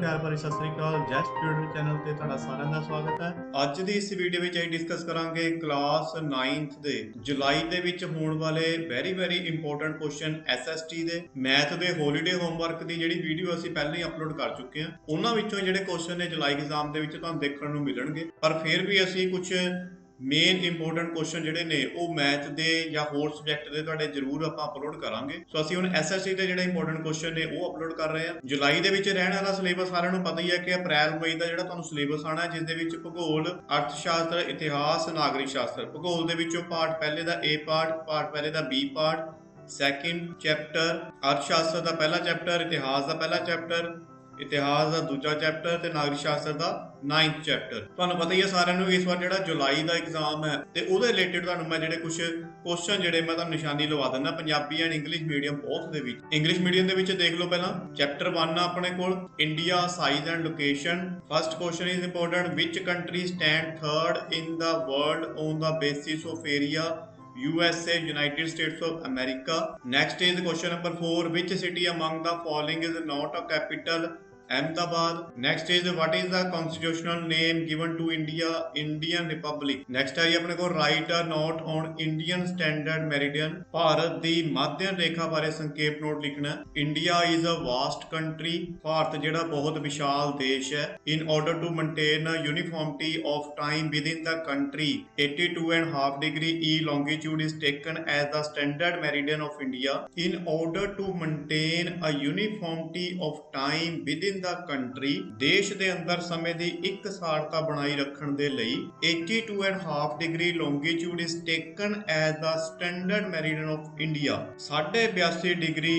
ਪਿਆਰ ਭਰੀ ਸਤਿ ਸ੍ਰੀ ਅਕਾਲ। Zest tutor channel ਤੇ ਤੁਹਾਡਾ ਸਾਰਿਆਂ ਦਾ ਸਵਾਗਤ ਹੈ। ਅੱਜ ਦੀ ਇਸ ਵੀਡੀਓ ਵਿੱਚ ਅਸੀਂ ਡਿਸਕਸ ਕਰਾਂਗੇ ਕਲਾਸ 9th ਦੇ ਜੁਲਾਈ ਦੇ ਵਿੱਚ ਹੋਣ ਵਾਲੇ ਵੈਰੀ ਇੰਪੋਰਟੈਂਟ ਕੁਐਸਚਨ ਐਸਐਸਟੀ ਦੇ ਮੈਥ ਦੇ ਹੌਲੀਡੇ ਹੋਮਵਰਕ ਦੀ ਜਿਹੜੀ ਵੀਡੀਓ ਅਸੀਂ ਪਹਿਲਾਂ ਹੀ ਅਪਲੋਡ ਕਰ ਚੁੱਕੇ ਹਾਂ। ਉਹਨਾਂ ਵਿੱਚੋਂ ਜਿਹੜੇ ਕੁਐਸਚਨ ਨੇ ਜੁਲਾਈ ਐਗਜ਼ਾਮ ਦੇ ਵਿੱਚ ਤੁਹਾਨੂੰ ਦੇਖਣ ਨੂੰ ਮਿਲਣਗੇ, ਪਰ ਫਿਰ ਵੀ ਅਸੀਂ ਕੁਝ ਮੇਨ ਇੰਪੋਰਟੈਂਟ ਕੁਐਸਚਨ ਜਿਹੜੇ ਨੇ ਉਹ ਮੈਥ ਦੇ ਜਾਂ ਹੋਰ ਸਬਜੈਕਟ ਦੇ ਤੁਹਾਡੇ ਜ਼ਰੂਰ ਆਪਾਂ ਅਪਲੋਡ ਕਰਾਂਗੇ। ਸੋ ਅਸੀਂ ਹੁਣ ਐਸਐਸਟੀ ਦੇ ਜਿਹੜੇ ਇੰਪੋਰਟੈਂਟ ਕੁਐਸਚਨ ਨੇ ਉਹ ਅਪਲੋਡ ਕਰ ਰਹੇ ਹਾਂ। ਜੁਲਾਈ ਦੇ ਵਿੱਚ ਰਹਿਣ ਵਾਲਾ ਸਿਲੇਬਸ ਸਾਰਿਆਂ ਨੂੰ ਪਤਾ ਹੀ ਹੈ ਕਿ ਅਪ੍ਰੈਲ ਮਈ ਦਾ ਜਿਹੜਾ ਤੁਹਾਨੂੰ ਸਿਲੇਬਸ ਆਣਾ, ਜਿਸ ਦੇ ਵਿੱਚ ਭੂਗੋਲ, ਅਰਥ ਸ਼ਾਸਤਰ, ਇਤਿਹਾਸ, ਨਾਗਰਿਕ ਸ਼ਾਸਤਰ। ਭੂਗੋਲ ਦੇ ਵਿੱਚੋਂ ਪਾਰਟ ਪਹਿਲੇ ਦਾ A ਪਾਰਟ, ਪਾਰਟ ਪਹਿਲੇ ਦਾ B ਪਾਰਟ, ਸੈਕਿੰਡ ਚੈਪਟਰ, ਅਰਥ ਸ਼ਾਸਤਰ ਦਾ ਪਹਿਲਾ ਚੈਪਟਰ, ਇਤਿਹਾਸ ਦਾ ਪਹਿਲਾ ਚੈਪਟਰ, ਇਤਿਹਾਸ ਦਾ ਦੂਜਾ ਚੈਪਟਰ ਤੇ ਨਾਗਰਿਕ ਸ਼ਾਸਤਰ ਦਾ 9th ਚੈਪਟਰ। ਤੁਹਾਨੂੰ ਪਤਾ ਹੀ ਹੈ ਸਾਰਿਆਂ ਨੂੰ ਇਸ ਵਾਰ ਜਿਹੜਾ ਜੁਲਾਈ ਦਾ ਐਗਜ਼ਾਮ ਹੈ ਤੇ ਉਹਦੇ ਰਿਲੇਟਡ ਤੁਹਾਨੂੰ ਮੈਂ ਜਿਹੜੇ ਕੁਝ ਕੁਐਸਚਨ ਜਿਹੜੇ ਮੈਂ ਤੁਹਾਨੂੰ ਨਿਸ਼ਾਨੀ ਲਵਾ ਦਿੰਦਾ ਪੰਜਾਬੀ ਐਂਡ ਇੰਗਲਿਸ਼ ਮੀਡੀਅਮ ਬੋਥ ਦੇ ਵਿੱਚ। ਇੰਗਲਿਸ਼ ਮੀਡੀਅਮ ਦੇ ਵਿੱਚ ਦੇਖ ਲਓ ਪਹਿਲਾਂ ਚੈਪਟਰ 1 ਆ ਆਪਣੇ ਕੋਲ, India size and location. First question is important, which country stand third in the world on the basis of area? USA, United States of America. Next is question number 4. Which city among the following is not a capital? Ahmedabad. Next is what is the constitutional name given to India? Indian Republic. Next है अपने को write a note on Indian Standard Meridian. Bharat दी माध्य रेखा बारे संक्षेप note लिखना है। India is a vast country. Bharat जेड़ा बहुत विशाल देश है। In order to maintain a uniformity of time within the country, 82.5 degree E longitude is taken as the standard meridian of India. In order to maintain a uniformity of time within the country, ਦੇਸ਼ ਦੇ ਅੰਦਰ ਸਮੇਂ ਦੀ ਇਕਸਾਰਤਾ ਬਣਾਈ ਰੱਖਣ ਦੇ ਲਈ 82.5 degree longitude is taken as the standard meridian of India. 82.5 degree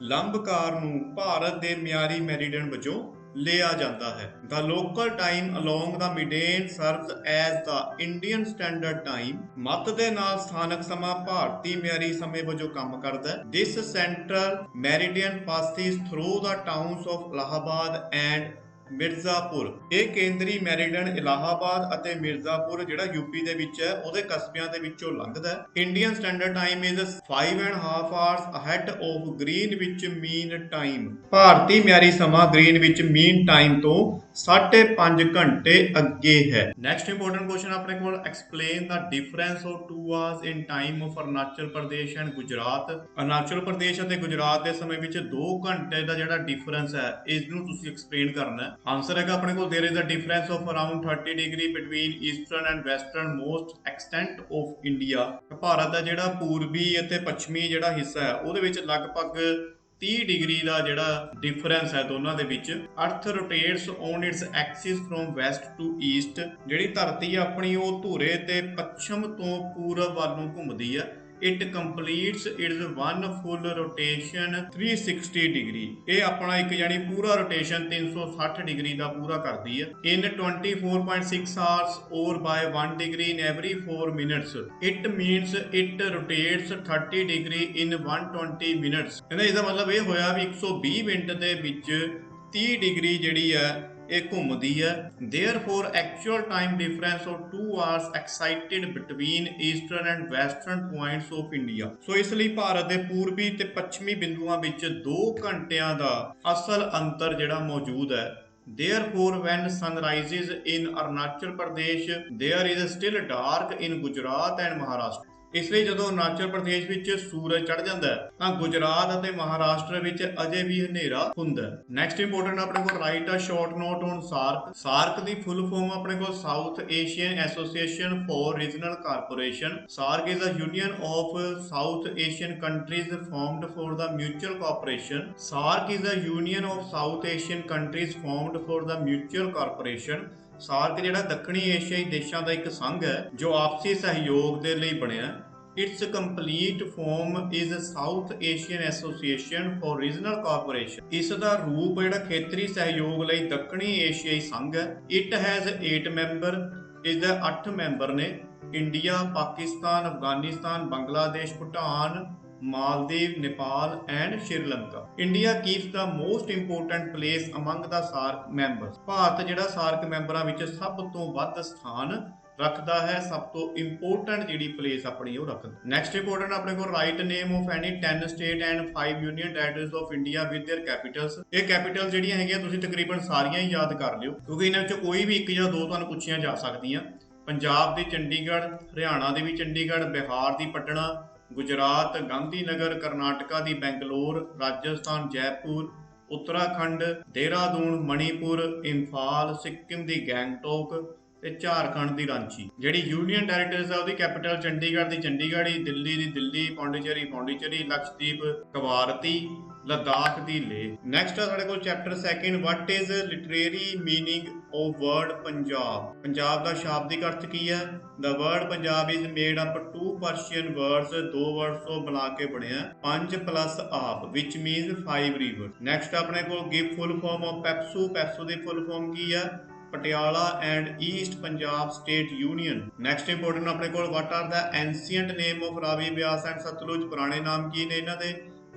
ਲੰਬਕਾਰ ਨੂੰ ਭਾਰਤ ਦੇ ਮਿਆਰੀ ਮੈਰੀਡੀਅਨ ਵਜੋਂ ਲਿਆ ਜਾਂਦਾ ਹੈ। The local time along the meridian serves as the Indian Standard Time. ਮੱਧ ਦੇ ਨਾਲ ਸਥਾਨਕ ਸਮਾਂ ਭਾਰਤੀ ਮਿਆਰੀ ਸਮੇਂ ਵਜੋਂ ਕੰਮ ਕਰਦਾ ਹੈ। This central meridian passes through the towns of Allahabad and Mirzapur. ਇਹ ਕੇਂਦਰੀ ਮੈਰੀਡੀਅਨ ਇਲਾਹਾਬਾਦ ਅਤੇ ਮਿਰਜ਼ਾਪੁਰ ਜਿਹੜਾ ਯੂਪੀ ਦੇ ਵਿੱਚ ਹੈ ਉਹਦੇ ਕਸਬਿਆਂ ਦੇ ਵਿੱਚੋਂ ਲੰਘਦਾ ਹੈ। Indian Standard Time is 5.5 hours ahead of Greenwich Mean Time. ਭਾਰਤੀ ਮਿਆਰੀ ਸਮਾਂ ਗ੍ਰੀਨਵਿਚ ਮੀਨ ਟਾਈਮ ਤੋਂ 5.5 ਘੰਟੇ ਅੱਗੇ ਹੈ। ਨੈਕਸਟ ਇੰਪੋਰਟੈਂਟ ਕੁਐਸਚਨ ਆਪਣੇ ਕੋਲ, explain the difference of 2 hours in time of Arunachal Pradesh and Gujarat. Arunachal Pradesh ਅਤੇ ਗੁਜਰਾਤ ਦੇ ਸਮੇਂ ਵਿੱਚ 2 ਘੰਟੇ ਦਾ ਜਿਹੜਾ ਡਿਫਰੈਂਸ ਹੈ ਇਸ ਨੂੰ ਤੁਸੀਂ ਐਕਸਪਲੇਨ ਕਰਨਾ ਹੈ। ਆਨਸਰ ਹੈਗਾ ਆਪਣੇ ਕੋਲ, there is a difference of around 30 degree between eastern and western most extent of India। Bharat ਦਾ ਜਿਹੜਾ ਪੂਰਬੀ ਅਤੇ ਪੱਛਮੀ ਜਿਹੜਾ ਹਿੱਸਾ ਹੈ ਉਹਦੇ ਵਿੱਚ ਲਗਭਗ 30 ਡਿਗਰੀ ਦਾ ਜਿਹੜਾ ਡਿਫਰੈਂਸ ਹੈ ਦੋਨਾਂ ਦੇ ਵਿੱਚ। Earth rotates on its axis from west to east. ਜਿਹੜੀ ਧਰਤੀ ਆਪਣੀ ਉਹ ਧੁਰੇ ਤੇ ਪੱਛਮ ਤੋਂ ਪੂਰਬ ਵੱਲ ਨੂੰ ਘੁੰਮਦੀ ਹੈ। It completes its one full rotation 360 degree। ਇਹ ਆਪਣਾ ਇੱਕ ਯਾਨੀ ਪੂਰਾ rotation 360 ਡਿਗਰੀ ਦਾ ਪੂਰਾ ਕਰਦੀ ਹੈ। In 24.6 hours or by 1 degree in every 4 minutes। It means it rotates 30 degree in 120 minutes। ਇਹਦਾ ਮਤਲਬ ਇਹ ਹੋਇਆ ਵੀ 120 ਮਿੰਟ ਦੇ ਵਿੱਚ 30 ਡਿਗਰੀ ਜਿਹੜੀ ਹੈ ਇਹ ਘੁੰਮਦੀ ਹੈ। Therefore actual time difference of 2 hours excited between eastern and western points of India। ਸੋ ਇਸ ਲਈ ਭਾਰਤ ਦੇ ਪੂਰਬੀ ਤੇ ਪੱਛਮੀ ਬਿੰਦੂਆਂ ਵਿੱਚ 2 ਘੰਟਿਆਂ ਦਾ ਅਸਲ ਅੰਤਰ ਜਿਹੜਾ ਮੌਜੂਦ ਹੈ। Therefore when sun rises in Arunachal Pradesh there is still dark in Gujarat and Maharashtra। ਇਸ ਲਈ ਜਦੋਂ ਅਰੁਣਾਚਲ ਪ੍ਰਦੇਸ਼ ਵਿੱਚ ਸੂਰਜ ਚੜ ਜਾਂਦਾ ਹੈ ਤਾਂ ਗੁਜਰਾਤ ਅਤੇ ਮਹਾਰਾਸ਼ਟਰ ਵਿੱਚ ਅਜੇ ਵੀ ਹਨੇਰਾ ਹੁੰਦਾ ਹੈ। ਨੈਕਸਟ ਇੰਪੋਰਟੈਂਟ ਆਪਣੇ ਕੋਲ, write a short note on SAARC. SAARC ਦੀ ਫੁੱਲ ਫਾਰਮ ਆਪਣੇ ਕੋਲ South Asian Association for Regional corporation. SAARC is a union of South Asian countries formed for the mutual cooperation. SAARC is a union of South Asian countries formed for the mutual corporation. SAARC ਜਿਹੜਾ ਦੱਖਣੀ ਏਸ਼ੀਆਈ ਦੇਸ਼ਾਂ ਦਾ ਇੱਕ ਸੰਘ ਹੈ ਜੋ ਆਪਸੀ ਸਹਿਯੋਗ ਦੇ ਲਈ ਬਣਿਆ। Its complete form is South Asian Association for Regional Cooperation। ਇਸ ਦਾ ਰੂਪ ਜਿਹੜਾ ਖੇਤਰੀ ਸਹਿਯੋਗ ਲਈ ਦੱਖਣੀ ਏਸ਼ੀਆਈ ਸੰਘ ਹੈ। It has 8 member। ਇਸ ਦੇ 8 ਮੈਂਬਰ ਨੇ, India, Pakistan, Afghanistan, Bangladesh, Bhutan, Maldives, Nepal and Sri Lanka। India keeps the most important place among the SAARC members। Bharat ਜਿਹੜਾ ਸਾਰਕ ਮੈਂਬਰਾਂ ਵਿੱਚ ਸਭ ਤੋਂ ਵੱਧ ਸਥਾਨ ਰੱਖਦਾ ਹੈ, ਸਭ ਤੋਂ ਇੰਪੋਰਟੈਂਟ ਜਿਹੜੀ ਪਲੇਸ ਆਪਣੀ ਉਹ ਰੱਖਦਾ। ਨੈਕਸਟ ਇੰਪੋਰਟੈਂਟ ਆਪਣੇ ਕੋਲ right name of any 10 state and 5 union territories of India with their capitals. ਇਹ ਕੈਪੀਟਲ ਜਿਹੜੀਆਂ ਹੈਗੀਆਂ ਤੁਸੀਂ ਤਕਰੀਬਨ ਸਾਰੀਆਂ ਹੀ ਯਾਦ ਕਰ ਲਿਓ, ਕਿਉਂਕਿ ਇਹਨਾਂ ਵਿੱਚੋਂ ਕੋਈ ਵੀ ਇੱਕ ਜਾਂ ਦੋ ਤੁਹਾਨੂੰ ਪੁੱਛੀਆਂ ਜਾ ਸਕਦੀਆਂ। ਪੰਜਾਬ ਦੀ ਚੰਡੀਗੜ੍ਹ, ਹਰਿਆਣਾ ਦੀ ਵੀ ਚੰਡੀਗੜ੍ਹ, ਬਿਹਾਰ ਦੀ ਪਟਨਾ, ਗੁਜਰਾਤ ਗਾਂਧੀਨਗਰ, ਕਰਨਾਟਕਾ ਦੀ ਬੈਂਗਲੋਰ, ਰਾਜਸਥਾਨ ਜੈਪੁਰ, उत्तराखंड देहरादून, मणिपुर, इंफाल, सिक्किम की गैंगटोक ते झारखंड की रांची। जिहड़ी यूनियन टैरीटरीज है उसकी कैपिटल चंडीगढ़ की चंडीगढ़ ही, दिल्ली की दिल्ली, पौंडीचेरी पौंडीचेरी, लक्षद्वीप कवारती, लद्दाख की लेह। नैक्सट है साडे कोल chapter second, what is literary meaning of word Punjab. Punjab का शाब्दिक अर्थ की है? The word Punjab is made up two Persian words, दो वर्ड्स तो बना के बनिया, 5 प्लस आप विच मीन्स 5 रिवर। नैक्सट अपने को give full form of PEPSU. PEPSU की फुल फॉर्म की है? Patiala and East Punjab State Union. Next important अपने को what are the ancient name of Ravi, Beas and Sutlej. पुराने नाम की ने इन्हां दे?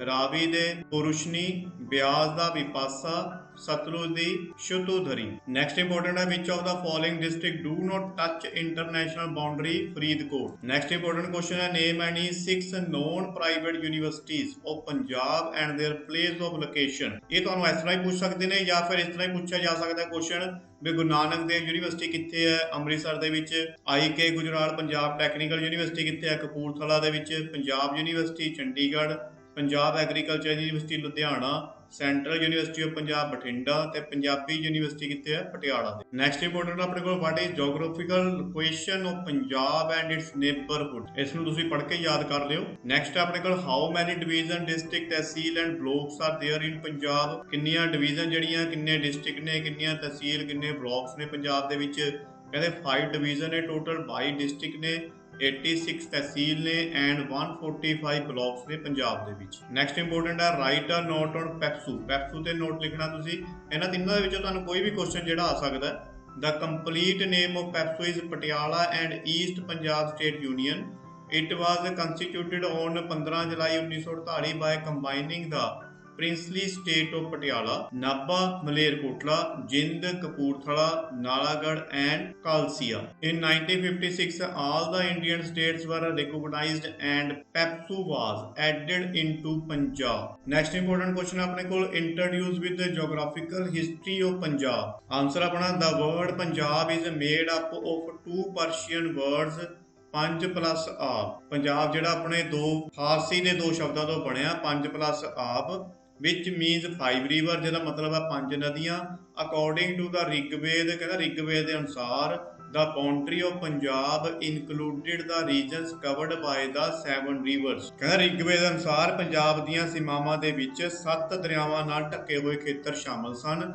रावी दे पुरुषनी, ब्यास दा विपासा, सतलुज दी शुतुधरी। नैक्सट इंपोर्टेंट है which of the following district do not touch international boundary, Faridkot. Next important question है name any 6 non private universities of Punjab and their place of location. ये तुहानू इस तरह ही पूछ सकते हैं या फिर इस तरह ही पूछा जा सकता है क्वेश्चन भी गुरु नानक देव यूनीवर्सिटी कित्थे है? अमृतसर दे विच। IK Gujral Punjab technical university कित्थे है? कपूरथला दे विच। Punjab university Chandigarh, Punjab agriculture university Ludhiana, central university of Punjab Bathinda ते पंजाबी यूनीवर्सिटी कित्थे है? पटियाला दे। नैक्सट इंपोर्टेंट अपने को what is geographical location of Punjab and its neighbourhood. इसनू तुसीं पढ़ के याद कर लियो। नैक्सट अपने को how many division, district, tehsil and blocks are there in Punjab. किन्नियां डिवीजन जड़ियां, किन्ने डिस्ट्रिक्ट ने, किन्नियां तहसील, किन्ने ब्लॉक्स ने पंजाब दे विच? कहते 5 डिवीजन ने टोटल, 22 डिस्ट्रिक्ट ने, 86 तहसील ने एंड 145 ब्लॉक्स ने पंजाब दे विच। नैक्सट इंपोर्टेंट है right a note on PEPSU. PEPSU ते नोट लिखना तुसीं। इन्हां तिन्नां दे विचों तुहानूं कोई भी क्वेश्चन जिहड़ा आ सकदा है। The complete name of PEPSU is Patiala and East Punjab State Union. It was constituted on 15 July 1948 by combining the princely state of Patiala, Nabha, Malerkotla, Jind, Kapurthala, Nalagarh and Kalsia. In 1956 all the Indian states were recognized and Pepsu was added into Punjab. Next important question अपने को introduce with the geographical history of Punjab. Answer अपना the word Punjab is made up of 2 Persian words 5 plus आप। पंजाब जिहड़ा अपने दो फारसी के 2 शब्दों तो बनया 5 प्लस आप विच मीन्स 5 रिवर, जिहदा मतलब है 5 नदियां। अकॉर्डिंग टू द ऋग्वेद, कहना ऋग्वेद के अनुसार the boundary of Punjab included the regions covered by the 7 rivers. कहना ऋग्वेद अनुसार पंजाब दीयां सीमावां दे विच 7 दरियावां नाल ढके हुए खेतर शामिल सन।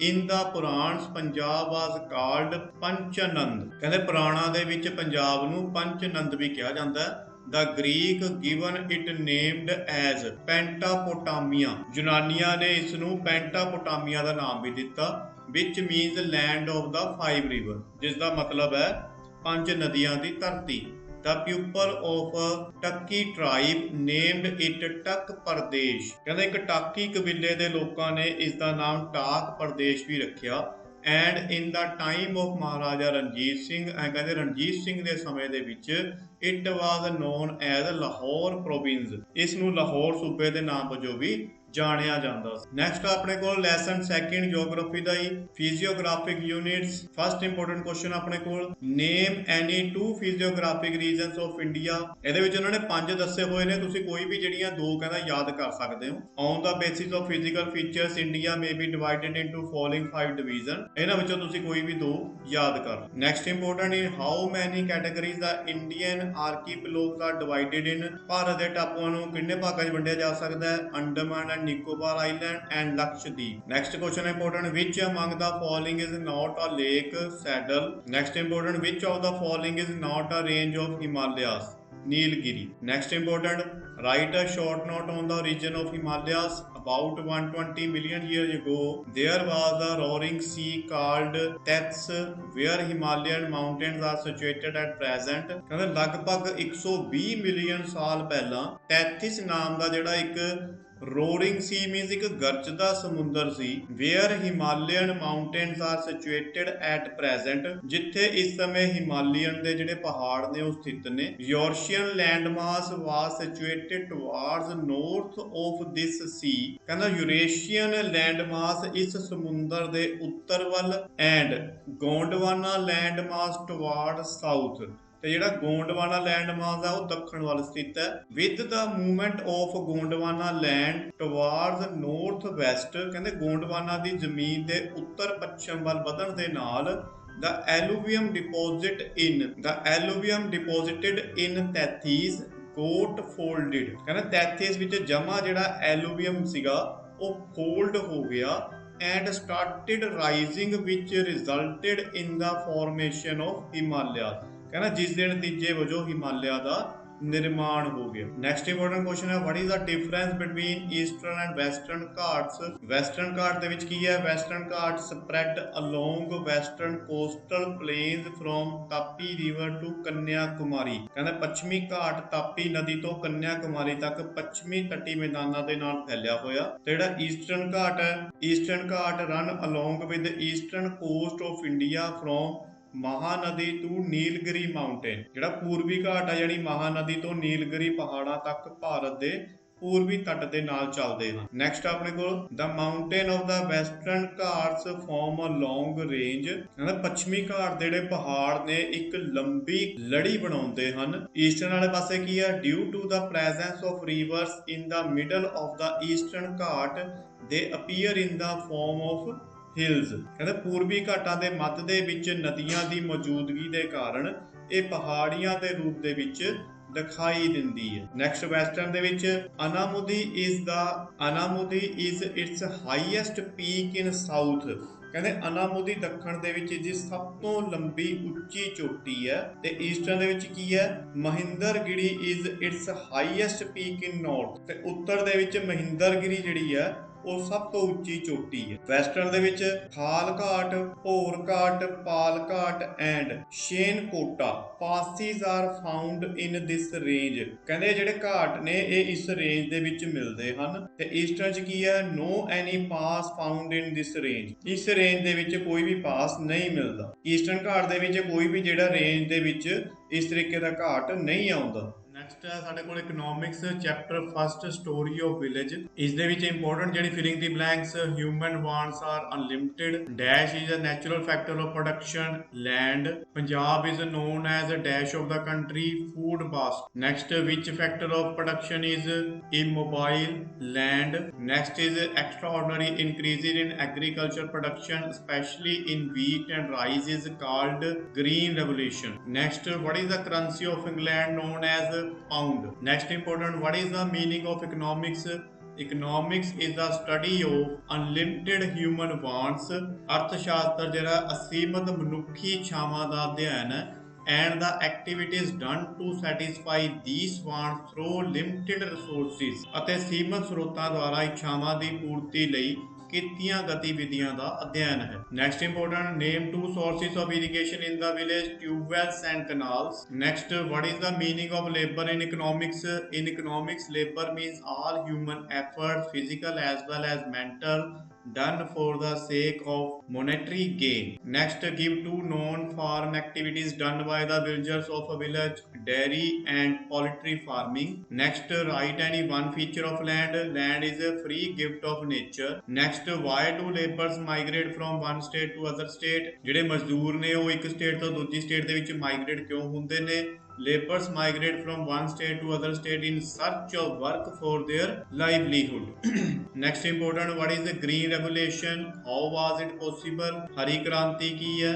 In the Puranas Punjab was called Panchanad. कहते पुराणा दे विच पंजाब नूं पंचनंद भी कहा जाता है। The Greek given it named as Pentopotamia। यूनानिया ने इसनूं पेंटापोटामिया का नाम भी दिता, which means land of the 5 river, जिसका मतलब है 5 नदियां की धरती। The people of Taki tribe named it टक प्रदेश। कहते एक टाकी कबीले के लोगों ने इसका नाम टाक प्रदेश भी रखा। And in the time of Maharaja Ranjit Singh, कहते रणजीत सिंह के समय दे विच it was known as Lahore province. इसनूं लाहौर सूबे के नाम वजों भी जानिया जाता। नैक्सट अपने को लैसन सैकेंड जियोग्राफी का ही physiographic units. First important question अपने को name any 2 physiographic regions of India. ਇਹਦੇ ਵਿੱਚ ਉਹਨਾਂ ਨੇ 5 ਦੱਸੇ ਹੋਏ ਨੇ, ਤੁਸੀਂ ਕੋਈ ਵੀ ਜਿਹੜੀਆਂ 2 ਕਹਿੰਦਾ ਯਾਦ ਕਰ ਸਕਦੇ ਹੋ। On the basis of physical features India may be divided into following 5 division. ਇਹਨਾਂ ਵਿੱਚੋਂ ਤੁਸੀਂ ਕੋਈ ਵੀ 2 ਯਾਦ ਕਰ। Next important in how many categories the Indian archipelagos are divided in. Bharat ਦੇ ਟਾਪੂਆਂ ਨੂੰ ਕਿੰਨੇ ਭਾਗਾਂ 'ਚ ਵੰਡਿਆ ਜਾ ਸਕਦਾ ਹੈ? Andaman and Nicobar Island and Lakshadweep. Next question important, which among the following is not a lake saddle? Next important, which of the following is not a range of Himalayas? Nilgiri. Next important, write a short note on the origin of Himalayas. About 120 million years ago, there was a roaring sea called Tethys, where Himalayan mountains are situated at present. ਕਹਿੰਦੇ ਲਗਭਗ 120 million ਸਾਲ ਪਹਿਲਾਂ ਟੈਥਿਸ ਨਾਮ ਦਾ ਜਿਹੜਾ ਇੱਕ ਰੋਰਿੰਗ ਸੀ means ਇੱਕ ਗਰਜਦਾ ਸਮੁੰਦਰ ਸੀ। Where Himalayan mountains are situated at present, ਜਿੱਥੇ ਇਸ ਸਮੇਂ ਹਿਮਾਲਯਨ ਦੇ ਜਿਹੜੇ ਪਹਾੜ ਨੇ ਉਹ ਸਥਿਤ ਨੇ। ਯੂਰਸ਼ੀਅਨ ਲੈਂਡਮਾਸ ਵਾਸ ਸਿਚੁਏਟਡ ਟੁਵਾਰਡਸ ਨਾਰਥ ਆਫ ਦਿਸ ਸੀ, ਕਹਿੰਦਾ ਯੂਰੇਸ਼ੀਅਨ ਲੈਂਡਮਾਸ ਇਸ ਸਮੁੰਦਰ ਦੇ ਉੱਤਰ ਵੱਲ, ਐਂਡ ਗੋਂਡਵਾਨਾ ਲੈਂਡਮਾਸ ਟੁਵਾਰਡ ਸਾਊਥ, ਤੇ ਜਿਹੜਾ ਗੋਂਡਵਾਨਾ ਲੈਂਡ ਮਾਸ ਆ ਉਹ ਦੱਖਣ ਵੱਲ ਸਥਿਤ ਹੈ। With the movement of Gondwana land towards north west, ਕਹਿੰਦੇ ਗੋਂਡਵਾਨਾ ਦੀ ਜ਼ਮੀਨ ਦੇ ਉੱਤਰ ਪੱਛਮ ਵੱਲ ਵਧਣ ਦੇ ਨਾਲ the alluvium deposited in Tethys got folded, ਕਹਿੰਦਾ ਤੈਥੀਸ ਵਿੱਚ ਜਮਾ ਜਿਹੜਾ ਐਲੂਵੀਅਮ ਸੀਗਾ ਉਹ ਫੋਲਡ ਹੋ ਗਿਆ and started rising which resulted in the formation of Himalayas, ਕਹਿੰਦਾ ਜਿਸ ਦੇ ਨਤੀਜੇ ਵਜੋਂ ਹਿਮਾਲਿਆ ਦਾ ਨਿਰਮਾਣ ਹੋ ਗਿਆ। ਨੈਕਸਟ ਇੰਪੋਰਟੈਂਟ ਕੁਐਸਚਨ ਹੈ, what is the difference between eastern and western Ghats? Western ਘਾਟ ਦੇ ਵਿੱਚ ਕੀ ਹੈ? ਵੈਸਟਰਨ ਘਾਟ spread along western coastal plains from Tapi river to Kanyakumari, ਕਹਿੰਦਾ ਪੱਛਮੀ ਘਾਟ ਤਾਪੀ ਨਦੀ ਤੋਂ ਕੰਨਿਆਕੁਮਾਰੀ ਤੱਕ ਪੱਛਮੀ ਤੱਟੀ ਮੈਦਾਨਾਂ ਦੇ ਨਾਲ ਫੈਲਿਆ ਹੋਇਆ। ਤੇ ਜਿਹੜਾ ਈਸਟਰਨ ਘਾਟ ਹੈ, Eastern Ghat run along with the eastern coast of India from Mahanadi to Nilgiri mountain, ਜਿਹੜਾ ਪੂਰਬੀ ਘਾਟ ਆ ਜਿਹੜੀ ਮਹਾਨਦੀ ਤੋਂ ਨੀਲਗਿਰੀ ਪਹਾੜਾਂ ਤੱਕ ਭਾਰਤ ਦੇ ਪੂਰਬੀ ਤੱਟ ਦੇ ਨਾਲ ਚੱਲਦੇ ਹਨ। ਨੈਕਸਟ ਆਪਣੇ ਕੋਲ the mountain of the western Ghats form a long range, ਕਹਿੰਦਾ ਪੱਛਮੀ ਘਾਟ ਦੇ ਜਿਹੜੇ ਪਹਾੜ ਨੇ ਇੱਕ ਲੰਬੀ ਲੜੀ ਬਣਾਉਂਦੇ ਹਨ। ਈਸਟਰਨ ਵਾਲੇ ਪਾਸੇ ਕੀ ਆ? Due to the presence of rivers in the middle of the Eastern Ghat they appear in the form of hills, ਕਹਿੰਦੇ ਪੂਰਬੀ ਘਾਟਾਂ ਦੇ ਮੱਧ ਦੇ ਵਿੱਚ ਨਦੀਆਂ ਦੀ ਮੌਜੂਦਗੀ ਦੇ ਕਾਰਨ ਇਹ ਪਹਾੜੀਆਂ ਦੇ ਰੂਪ ਦੇ ਵਿੱਚ ਦਿਖਾਈ ਦਿੰਦੀ ਹੈ। ਨੈਕਸਟ ਵੈਸਟਰਨ ਦੇ ਵਿੱਚ Anamudi is its highest peak in south, ਕਹਿੰਦੇ ਅਨਾਮੁਦੀ ਦੱਖਣ ਦੇ ਵਿੱਚ ਜੀ ਸਭ ਤੋਂ ਲੰਬੀ ਉੱਚੀ ਚੋਟੀ ਹੈ। ਤੇ ਈਸਟਰਨ ਦੇ ਵਿੱਚ ਕੀ ਹੈ? Mahendragiri is its highest peak in north, ਤੇ ਉੱਤਰ ਦੇ ਵਿੱਚ ਮਹਿੰਦਰਗਿਰੀ ਜਿਹੜੀ ਹੈ ਉਹ ਸਭ ਤੋਂ ਉੱਚੀ ਚੋਟੀ ਹੈ। ਵੈਸਟਰਨ ਦੇ ਵਿੱਚ ਖਾਲ ਘਾਟ, ਭੋਰ Ghat, Palghat and Shencottah passes are found in this range, ਕਹਿੰਦੇ ਜਿਹੜੇ ਘਾਟ ਨੇ ਇਹ ਇਸ ਰੇਂਜ ਦੇ ਵਿੱਚ ਮਿਲਦੇ ਹਨ। ਤੇ ਈਸਟਰਨ ਚ ਕੀ ਹੈ? ਨੋ ਐਨੀ ਪਾਸ ਫਾਊਂਡ ਇਨ ਦਿਸ ਰੇਂਜ, ਇਸ ਰੇਂਜ ਦੇ ਵਿੱਚ ਕੋਈ ਵੀ ਪਾਸ ਨਹੀਂ ਮਿਲਦਾ। ਈਸਟਰਨ ਘਾਟ ਦੇ ਵਿੱਚ ਕੋਈ ਵੀ ਜਿਹੜਾ ਰੇਂਜ ਦੇ ਵਿੱਚ ਇਸ ਤਰੀਕੇ ਦਾ ਘਾਟ ਨਹੀਂ ਆਉਂਦਾ। ਨੈਕਸਟ ਹੈ ਸਾਡੇ ਕੋਲ economics chapter first story of village. ਇਸ ਦੇ ਵਿੱਚ ਇੰਪੋਰਟੈਂਟ ਜਿਹੜੀ filling the blanks, human wants are unlimited, dash is a natural factor of production, land, Punjab is known as a dash of the country, food basket. Next which factor of production is immobile, land. Next is extraordinary increases in agriculture production especially in wheat and rice is called green revolution. Next, what is the currency of England known as pound? Next important, what is the meaning of economics? Economics is the study of unlimited human wants, ਅਰਥ ਸ਼ਾਸਤਰ ਜਿਹੜਾ ਅਸੀਮਤ ਮਨੁੱਖੀ ਇੱਛਾਵਾਂ ਦਾ ਅਧਿਐਨ ਹੈ, and the activities done to satisfy these wants through limited resources, ਅਤੇ ਸੀਮਤ ਸਰੋਤਾਂ ਦੁਆਰਾ ਇੱਛਾਵਾਂ ਦੀ ਪੂਰਤੀ ਲਈ ਕੀਤੀਆਂ ਗਤੀਵਿਧੀਆਂ ਦਾ ਅਧਿਐਨ ਹੈ। Next important, name two sources of irrigation in the village, tubewells and canals. Next, what is the meaning of labor in economics? In economics, labor means all human effort, physical as well as mental, done for the sake of monetary gain. Next, give two known farm activities done by the villagers of a village, dairy and poultry farming. Next, write any one feature of land. Land is a free gift of nature. Next, why do laborers migrate from one state to other state? ਜਿਹੜੇ ਮਜ਼ਦੂਰ ਨੇ ਉਹ ਇੱਕ state ਤੋਂ ਦੂਜੀ state ਦੇ ਵਿੱਚ migrate ਕਿਉਂ ਹੁੰਦੇ ਨੇ? Laborers migrate from one state to other state in search of work for their livelihood. Next important, what is the Green Revolution? How was it possible? हरी क्रांति की है?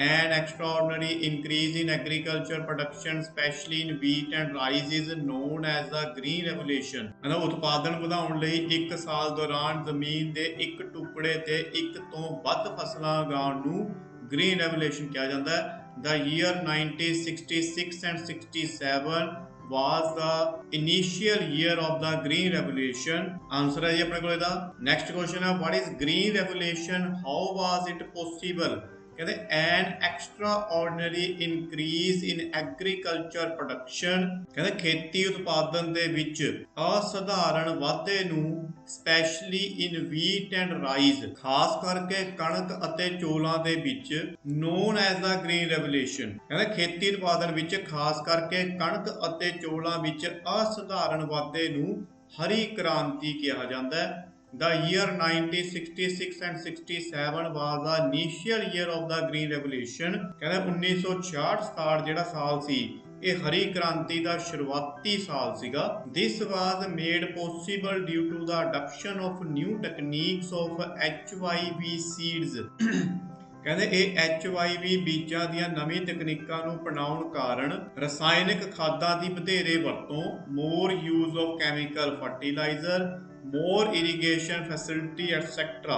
An extraordinary increase in agriculture production, especially in wheat and rice, is known as the Green Revolution. ਉਤਪਾਦਨ ਵਧਾਉਣ ਲਈ ਇੱਕ ਸਾਲ ਦੌਰਾਨ ਜ਼ਮੀਨ ਦੇ ਇੱਕ ਟੁਕੜੇ ਤੇ ਇੱਕ ਤੋਂ ਵੱਧ ਫਸਲਾਂ ਉਗਾਉਣ ਨੂੰ Green Revolution ਕਿਹਾ ਜਾਂਦਾ ਹੈ। The year 1966 and 67 was the initial year of the Green Revolution. Answer ਹੈ ਜੀ ਆਪਣੇ ਕੋਲ ਇਹਦਾ। Next question ਹੈ, what is Green Revolution? How was it possible? ਕਹਿੰਦੇ ਐਨ ਐਕਸਟਰਾਆਰਡੀਨਰੀ ਇਨਕਰੀਜ਼ ਇਨ ਐਗਰੀਕਲਚਰ ਪ੍ਰੋਡਕਸ਼ਨ, ਕਹਿੰਦੇ ਖੇਤੀ ਉਤਪਾਦਨ ਦੇ ਵਿੱਚ ਅਸਾਧਾਰਨ ਵਾਧੇ ਨੂੰ specially in wheat and rice, ਖਾਸ ਕਰਕੇ ਕਣਕ ਅਤੇ ਚੌਲਾਂ ਦੇ ਵਿੱਚ ਨੋਨ ਐਜ਼ ਦਾ ਗ੍ਰੀਨ ਰੈਵੋਲੂਸ਼ਨ, ਕਹਿੰਦੇ ਖੇਤੀ ਉਤਪਾਦਨ ਵਿੱਚ ਖਾਸ ਕਰਕੇ ਕਣਕ ਅਤੇ ਚੌਲਾਂ ਵਿੱਚ ਅਸਾਧਾਰਨ ਵਾਧੇ ਨੂੰ ਹਰੀ ਕ੍ਰਾਂਤੀ ਕਿਹਾ ਜਾਂਦਾ ਹੈ। The year 1966 and 67 was the initial year of the Green Revolution, ਕਹਿੰਦੇ 1966 ਜਿਹੜਾ ਸਾਲ ਸੀ ਇਹ ਹਰੀ ਕ੍ਰਾਂਤੀ ਦਾ ਸ਼ੁਰੂਆਤੀ ਸਾਲ ਸੀਗਾ। This was made possible due to the adoption of new techniques of HYV seeds ਕਹਿੰਦੇ ਇਹ HYV ਬੀਜਾਂ ਦੀਆਂ ਨਵੀਂ ਤਕਨੀਕਾਂ ਨੂੰ ਅਪਣਾਉਣ ਕਾਰਨ ਰਸਾਇਣਿਕ ਖਾਦਾਂ ਦੀ ਵਧੇਰੇ ਵਰਤੋਂ, more use of chemical fertiliser, more irrigation facility etcetera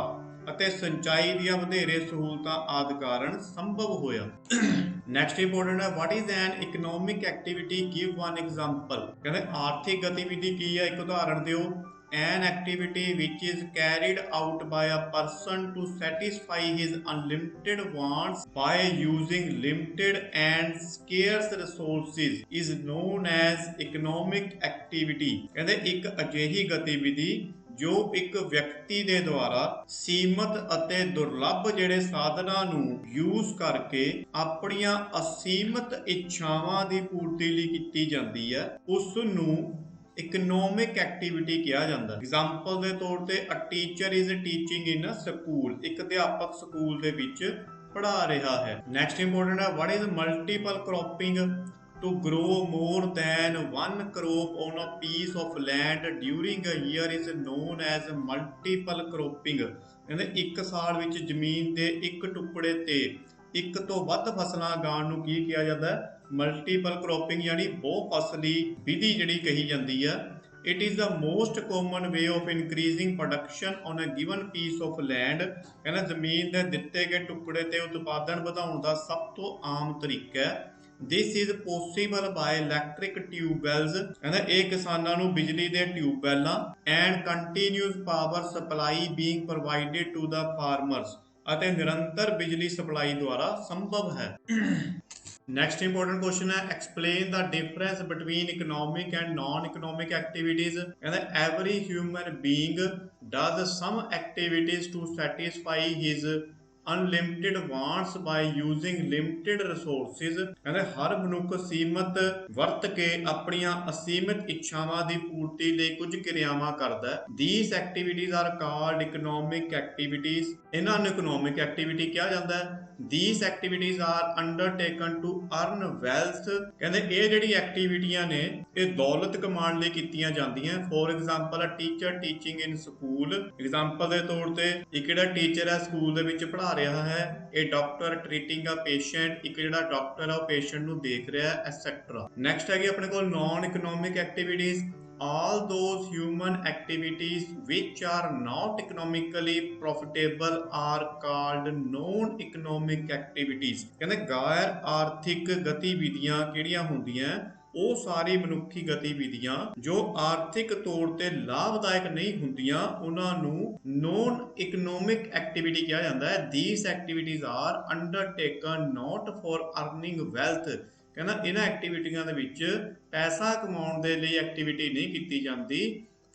ਅਤੇ ਸਿੰਚਾਈ ਦੀਆਂ ਵਧੇਰੇ ਸਹੂਲਤਾਂ ਆਦਿ ਕਾਰਨ ਸੰਭਵ ਹੋਇਆ। ਨੈਕਸਟ ਇੰਪੋਰਟੈਂਟ ਹੈ what is an economic activity, give one example, ਕਹਿੰਦੇ ਆਰਥਿਕ ਗਤੀਵਿਧੀ ਕੀ ਹੈ, ਇੱਕ ਉਦਾਹਰਣ ਦਿਓ। An activity which is carried out by a person to satisfy his unlimited wants by using limited and scarce resources is known as economic activity, ਕਹਿੰਦੇ ਇੱਕ ਅਜਿਹੀ ਗਤੀਵਿਧੀ ਜੋ ਇੱਕ ਵਿਅਕਤੀ ਦੇ ਦੁਆਰਾ ਸੀਮਤ ਅਤੇ ਦੁਰਲੱਭ ਜਿਹੜੇ ਸਾਧਨਾਂ ਨੂੰ ਯੂਜ਼ ਕਰਕੇ ਆਪਣੀਆਂ ਅਸੀਮਤ ਇੱਛਾਵਾਂ ਦੀ ਪੂਰਤੀ ਲਈ ਕੀਤੀ ਜਾਂਦੀ ਹੈ, ਉਸ ਨੂੰ ਇਕਨੋਮਿਕ ਐਕਟੀਵਿਟੀ ਕਿਹਾ ਜਾਂਦਾ। ਐਗਜ਼ਾਮਪਲ ਦੇ ਤੌਰ ਤੇ a teacher is teaching in a school, ਇੱਕ ਅਧਿਆਪਕ ਸਕੂਲ ਦੇ ਵਿੱਚ ਪੜ੍ਹਾ ਰਿਹਾ ਹੈ। ਨੈਕਸਟ ਇੰਪੋਰਟੈਂਟ ਹੈ what is multiple cropping, to grow more than one crop on a piece of land during a year is known as multiple cropping, ਕਹਿੰਦੇ ਇੱਕ ਸਾਲ ਵਿੱਚ ਜ਼ਮੀਨ ਦੇ ਇੱਕ ਟੁਕੜੇ ਤੇ ਇੱਕ ਤੋਂ ਵੱਧ ਫਸਲਾਂ ਉਗਾਉਣ ਨੂੰ ਕੀ ਕਿਹਾ ਜਾਂਦਾ ਹੈ, ਮਲਟੀਪਲ ਕ੍ਰੋਪਿੰਗ ਯਾਨੀ ਬਹੁ ਫਸਲੀ ਵਿਧੀ ਜਿਹੜੀ ਕਹੀ ਜਾਂਦੀ ਹੈ। It is the most common way of increasing production on a given piece of land, ਕਹਿੰਦੇ ਜ਼ਮੀਨ ਦੇ ਦਿੱਤੇ ਗਏ ਟੁਕੜੇ ਤੇ ਉਤਪਾਦਨ ਵਧਾਉਣ ਦਾ ਸਭ ਤੋਂ ਆਮ ਤਰੀਕਾ ਹੈ। This is possible by electric tubewells, ਕਹਿੰਦਾ ਇਹ ਕਿਸਾਨਾਂ ਨੂੰ ਬਿਜਲੀ ਦੇ ਟਿਊਬਵੈਲਾਂ and continuous power supply being provided to the farmers, ਅਤੇ ਨਿਰੰਤਰ ਬਿਜਲੀ ਸਪਲਾਈ ਦੁਆਰਾ ਸੰਭਵ ਹੈ। ਨੈਕਸਟ ਇੰਪੋਰਟੈਂਟ ਕੁਐਸਚਨ ਹੈ explain the difference between economic and non economic activities, ਕਹਿੰਦਾ every human being does some activities to satisfy his unlimited wants by using limited resources, ਕਹਿੰਦੇ ਹਰ ਮਨੁੱਖ ਸੀਮਤ ਵਰਤ ਕੇ ਆਪਣੀਆਂ ਅਸੀਮਿਤ ਇੱਛਾਵਾਂ ਦੀ ਪੂਰਤੀ ਲਈ ਕੁਝ ਕਿਰਿਆਵਾਂ ਕਰਦਾ ਹੈ। These activities are called economic activities, ਇਹਨਾਂ ਨੂੰ economic activity ਕਿਹਾ ਜਾਂਦਾ ਹੈ। These activities are undertaken to earn wealth, ਕਹਿੰਦੇ ਇਹ ਜਿਹੜੀ ਐਕਟੀਵਿਟੀਆਂ ਨੇ ਇਹ ਦੌਲਤ ਕਮਾਉਣ ਲਈ ਕੀਤੀਆਂ ਜਾਂਦੀਆਂ। For example a teacher teaching in school, example ਦੇ ਤੌਰ ਤੇ ਇੱਕ ਜਿਹੜਾ ਟੀਚਰ ਹੈ ਸਕੂਲ ਦੇ ਵਿੱਚ ਪੜ੍ਹਾ ਰਿਹਾ ਹੈ। ਇਹ ਡਾਕਟਰ ਟ੍ਰੀਟਿੰਗ ਅ ਪੇਸ਼ੈਂਟ, ਇੱਕ ਜਿਹੜਾ ਡਾਕਟਰ ਆ ਉਹ ਪੇਸ਼ੈਂਟ ਨੂੰ ਦੇਖ ਰਿਹਾ ਹੈ, ਐਟਸੈਟਰਾ। ਨੈਕਸਟ ਹੈਗੀ ਆਪਣੇ ਕੋਲ non economic activities, all those human activities which are not economically profitable are called non-economic activities, ਕਹਿੰਦੇ ਗੈਰ ਆਰਥਿਕ ਗਤੀਵਿਧੀਆਂ ਕਿਹੜੀਆਂ ਹੁੰਦੀਆਂ ਉਹ ਸਾਰੀ ਮਨੁੱਖੀ ਗਤੀਵਿਧੀਆਂ ਜੋ ਆਰਥਿਕ ਤੌਰ ਤੇ ਲਾਭਦਾਇਕ ਨਹੀਂ ਹੁੰਦੀਆਂ ਉਹਨਾਂ ਨੂੰ ਨੋਨ ਇਕਨੋਮਿਕ ਐਕਟੀਵਿਟੀ ਕਿਹਾ ਜਾਂਦਾ ਹੈ। These activities are undertaken not for earning wealth, ਕਹਿੰਦਾ ਇਹਨਾਂ ਐਕਟੀਵਿਟੀਆਂ ਦੇ ਵਿੱਚ ਪੈਸਾ ਕਮਾਉਣ ਦੇ ਲਈ ਐਕਟੀਵਿਟੀ ਨਹੀਂ ਕੀਤੀ ਜਾਂਦੀ।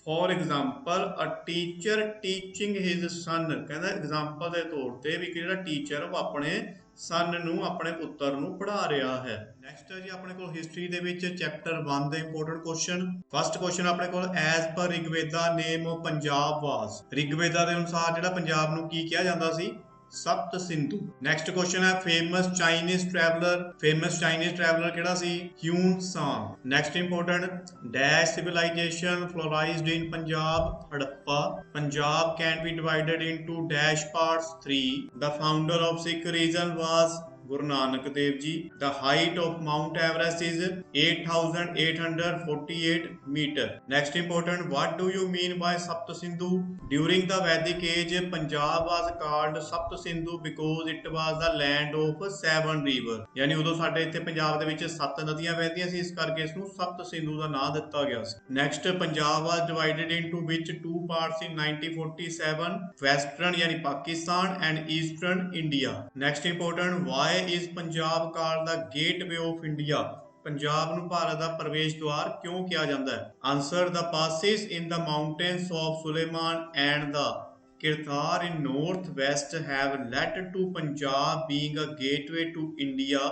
For example a teacher teaching his son, ਕਹਿੰਦਾ ਐਗਜ਼ਾਮਪਲ ਦੇ ਤੌਰ ਤੇ ਵੀ ਜਿਹੜਾ ਟੀਚਰ ਉਹ ਆਪਣੇ ਸਨ ਨੂੰ, ਆਪਣੇ ਪੁੱਤਰ ਨੂੰ ਪੜ੍ਹਾ ਰਿਹਾ ਹੈ। ਨੈਕਸਟ ਹੈ ਜੀ ਆਪਣੇ ਕੋਲ ਹਿਸਟਰੀ ਦੇ ਵਿੱਚ ਚੈਪਟਰ 1 ਦੇ ਇੰਪੋਰਟੈਂਟ ਕੁਐਸਚਨ। ਫਸਟ ਕੁਐਸਚਨ ਆਪਣੇ ਕੋਲ as per ਰਿਗਵੇਦਾ name of Punjab ਵਾਸ, ਰਿਗਵੇਦਾ ਦੇ ਅਨੁਸਾਰ ਜਿਹੜਾ ਪੰਜਾਬ ਨੂੰ ਕੀ ਕਿਹਾ ਜਾਂਦਾ ਸੀ, ਸਪਤ ਸਿੰਧੂ। ਨੈਕਸਟ ਕੁਐਸਚਨ ਹੈ famous Chinese traveller, famous Chinese traveller ਕਿਹੜਾ ਸੀ, Hiuen Tsang. Next important dash civilisation flourished in Punjab, Harappa. Punjab can be divided into dash parts 3, the founder of Sikh religion was Guru Nanak Dev Ji. The height of Mount Everest is 8,848 meter. Next important, what do you mean by Sapt Sindhu? During the Vedic age, Punjab was called Sapt Sindhu because it was the land of seven rivers. यानी उदों साडे इत्थे पंजाब दे विच 7 नदियां वहदियां सी, इस करके इसनूं सप्त सिंधु दा नाम दित्ता गया सी। Next, Punjab was divided into which two parts in 1947? Western यानी Pakistan and Eastern India. Next important, why is Punjab called the gateway of India? Punjab ਨੂੰ ਭਾਰਤ ਦਾ ਪ੍ਰਵੇਸ਼ ਦੁਆਰ ਕਿਉਂ ਕਿਹਾ ਜਾਂਦਾ ਹੈ? Answer, the passes in the mountains of Suleiman and the Kirthar in northwest have led to Punjab being a gateway to India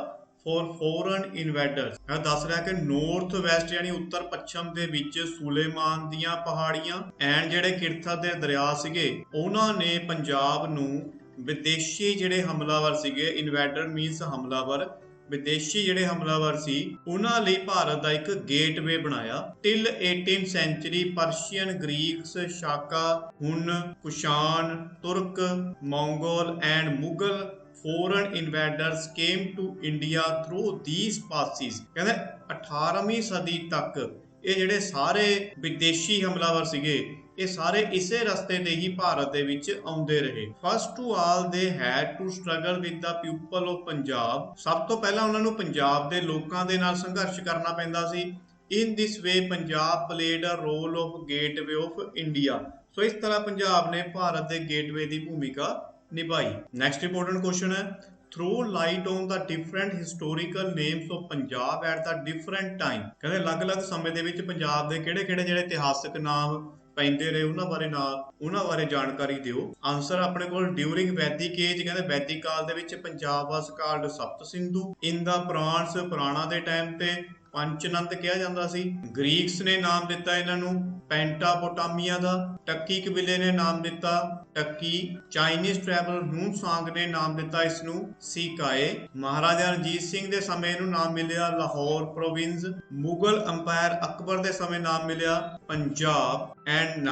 for foreign invaders। ਇਹ ਦੱਸ ਰਿਹਾ ਕਿ ਨਾਰਥ ਵੈਸਟ ਯਾਨੀ ਉੱਤਰ ਪੱਛਮ ਦੇ ਵਿੱਚ ਸੁਲੇਮਾਨ ਦੀਆਂ ਪਹਾੜੀਆਂ ਐਂਡ ਜਿਹੜੇ ਕਿਰਥਰ ਦੇ ਦਰਿਆ ਸੀਗੇ ਉਹਨਾਂ ਨੇ ਪੰਜਾਬ ਨੂੰ ਵਿਦੇਸ਼ੀ ਜਿਹੜੇ ਹਮਲਾਵਰ ਸੀਗੇ, ਇਨਵੈਡਰ ਮੀਨਸ ਹਮਲਾਵਰ, ਵਿਦੇਸ਼ੀ ਜਿਹੜੇ ਹਮਲਾਵਰ ਸੀ ਉਹਨਾਂ ਲਈ ਭਾਰਤ ਦਾ ਇੱਕ ਗੇਟਵੇ ਬਣਾਇਆ। Till 18th century Persian, Greeks, Shaka, Hun, Kushan, Turk, Mongol and Mughal foreign invaders came to India through these passes। ਕਹਿੰਦੇ 18ਵੀਂ ਸਦੀ ਤੱਕ ਇਹ ਜਿਹੜੇ ਸਾਰੇ ਵਿਦੇਸ਼ੀ ਹਮਲਾਵਰ ਸੀਗੇ ਇਹ ਸਾਰੇ ਇਸੇ ਰਸਤੇ ਤੇ ਹੀ ਭਾਰਤ ਦੇ ਵਿੱਚ ਆਉਂਦੇ ਰਹੇ। First to all they had to struggle with the people of Punjab. ਸਭ ਤੋਂ ਪਹਿਲਾਂ ਉਹਨਾਂ ਨੂੰ ਪੰਜਾਬ ਦੇ ਲੋਕਾਂ ਦੇ ਨਾਲ ਸੰਘਰਸ਼ ਕਰਨਾ ਪੈਂਦਾ ਸੀ। In this way Punjab played a role of gateway of India. So ਇਸ ਤਰ੍ਹਾਂ ਪੰਜਾਬ ਨੇ ਭਾਰਤ ਦੇ ਗੇਟਵੇ ਦੀ ਭੂਮਿਕਾ ਨਿਭਾਈ। ਨੈਕਸਟ ਇੰਪੋਰਟੈਂਟ ਕੁਐਸਚਨ ਹੈ, throw light on the different historical names of Punjab at the different time. ਕਹਿੰਦੇ ਅਲੱਗ-ਅਲੱਗ ਸਮੇਂ ਦੇ ਵਿੱਚ ਪੰਜਾਬ ਦੇ ਕਿਹੜੇ-ਕਿਹੜੇ ਜਿਹੜੇ ਇਤਿਹਾਸਕ ਨਾਮ ਪੈਂਦੇ ਰਹੇ ਉਹਨਾਂ ਬਾਰੇ ਜਾਣਕਾਰੀ ਦਿਓ। ਆਨਸਰ ਆਪਣੇ ਕੋਲ ਡਿਊਰਿੰਗ ਵੈਦਿਕ ਏਜ, ਕਹਿੰਦੇ ਵੈਦਿਕ ਕਾਲ ਦੇ ਵਿੱਚ ਪੰਜਾਬ ਵਾਸ ਕਾਲਡ ਸਪਤ ਸਿੰਧੂ। ਇਨ ਦਾ ਪੁਰਾਣਸ, ਪੁਰਾਣਾ ਦੇ ਟਾਈਮ ਤੇ ਪੰਚਨੰਦ ਕਿਹਾ ਜਾਂਦਾ ਸੀ। ਗ੍ਰੀਕਸ ਨੇ ਨਾਮ ਦਿੱਤਾ ਇਹਨਾਂ ਨੂੰ ਪੈਂਟਾਪੋਟਾਮੀਆ ਦਾ। ਟੱਕੀ ਕਬੀਲੇ ਨੇ ਨਾਮ ਦਿੱਤਾ ਟੱਕੀ। ਚਾਈਨੀਜ਼ ਟਰੈਵਲਰ ਹਿਊਨ-ਸਾਂਗ ਨੇ ਨਾਮ ਦਿੱਤਾ ਇਸ ਨੂੰ ਸੀਕਾਏ। ਮਹਾਰਾਜਾ ਰਣਜੀਤ ਸਿੰਘ ਦੇ ਸਮੇਂ ਨੂੰ ਨਾਮ ਮਿਲਿਆ ਲਾਹੌਰ ਪ੍ਰੋਵਿੰਸ। ਮੁਗਲ ਅੰਪਾਇਰ ਅਕਬਰ ਦੇ ਸਮੇਂ ਨਾਮ ਮਿਲਿਆ ਪੰਜਾਬ। ਐਂਡ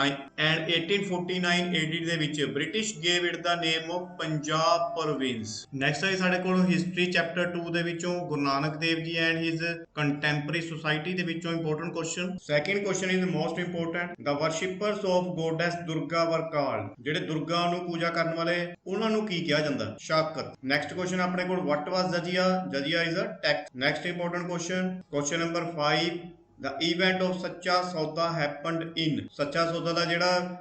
1849 AD ਦੇ ਵਿੱਚ British gave it the name of Punjab province. Next ਹੈ ਸਾਡੇ ਕੋਲ ਹਿਸਟਰੀ ਚੈਪਟਰ 2 ਦੇ ਵਿੱਚੋਂ ਗੁਰੂ ਨਾਨਕ ਦੇਵ ਜੀ ਐਂਡ ਹਿਸ ਕੰਟੈਂਪਰਰੀ ਸੋਸਾਇਟੀ ਦੇ ਵਿੱਚੋਂ important question. Second question is most important, the worshippers of goddess Durga were called. ਜਿਹੜੇ ਦੁਰਗਾ ਨੂੰ ਪੂਜਾ ਕਰਨ ਵਾਲੇ ਉਹਨਾਂ ਨੂੰ ਕੀ ਕਿਹਾ ਜਾਂਦਾ? ਸ਼ਾਕਰ। ਨੈਕਸਟ ਕੁਐਸਚਨ ਆਪਣੇ ਕੋਲ, what was jizya? Jizya is a tax. Next important question, question number 5, the event of Sacha Sauda happened in। Sacha Sauda ਦਾ ਜਿਹੜਾ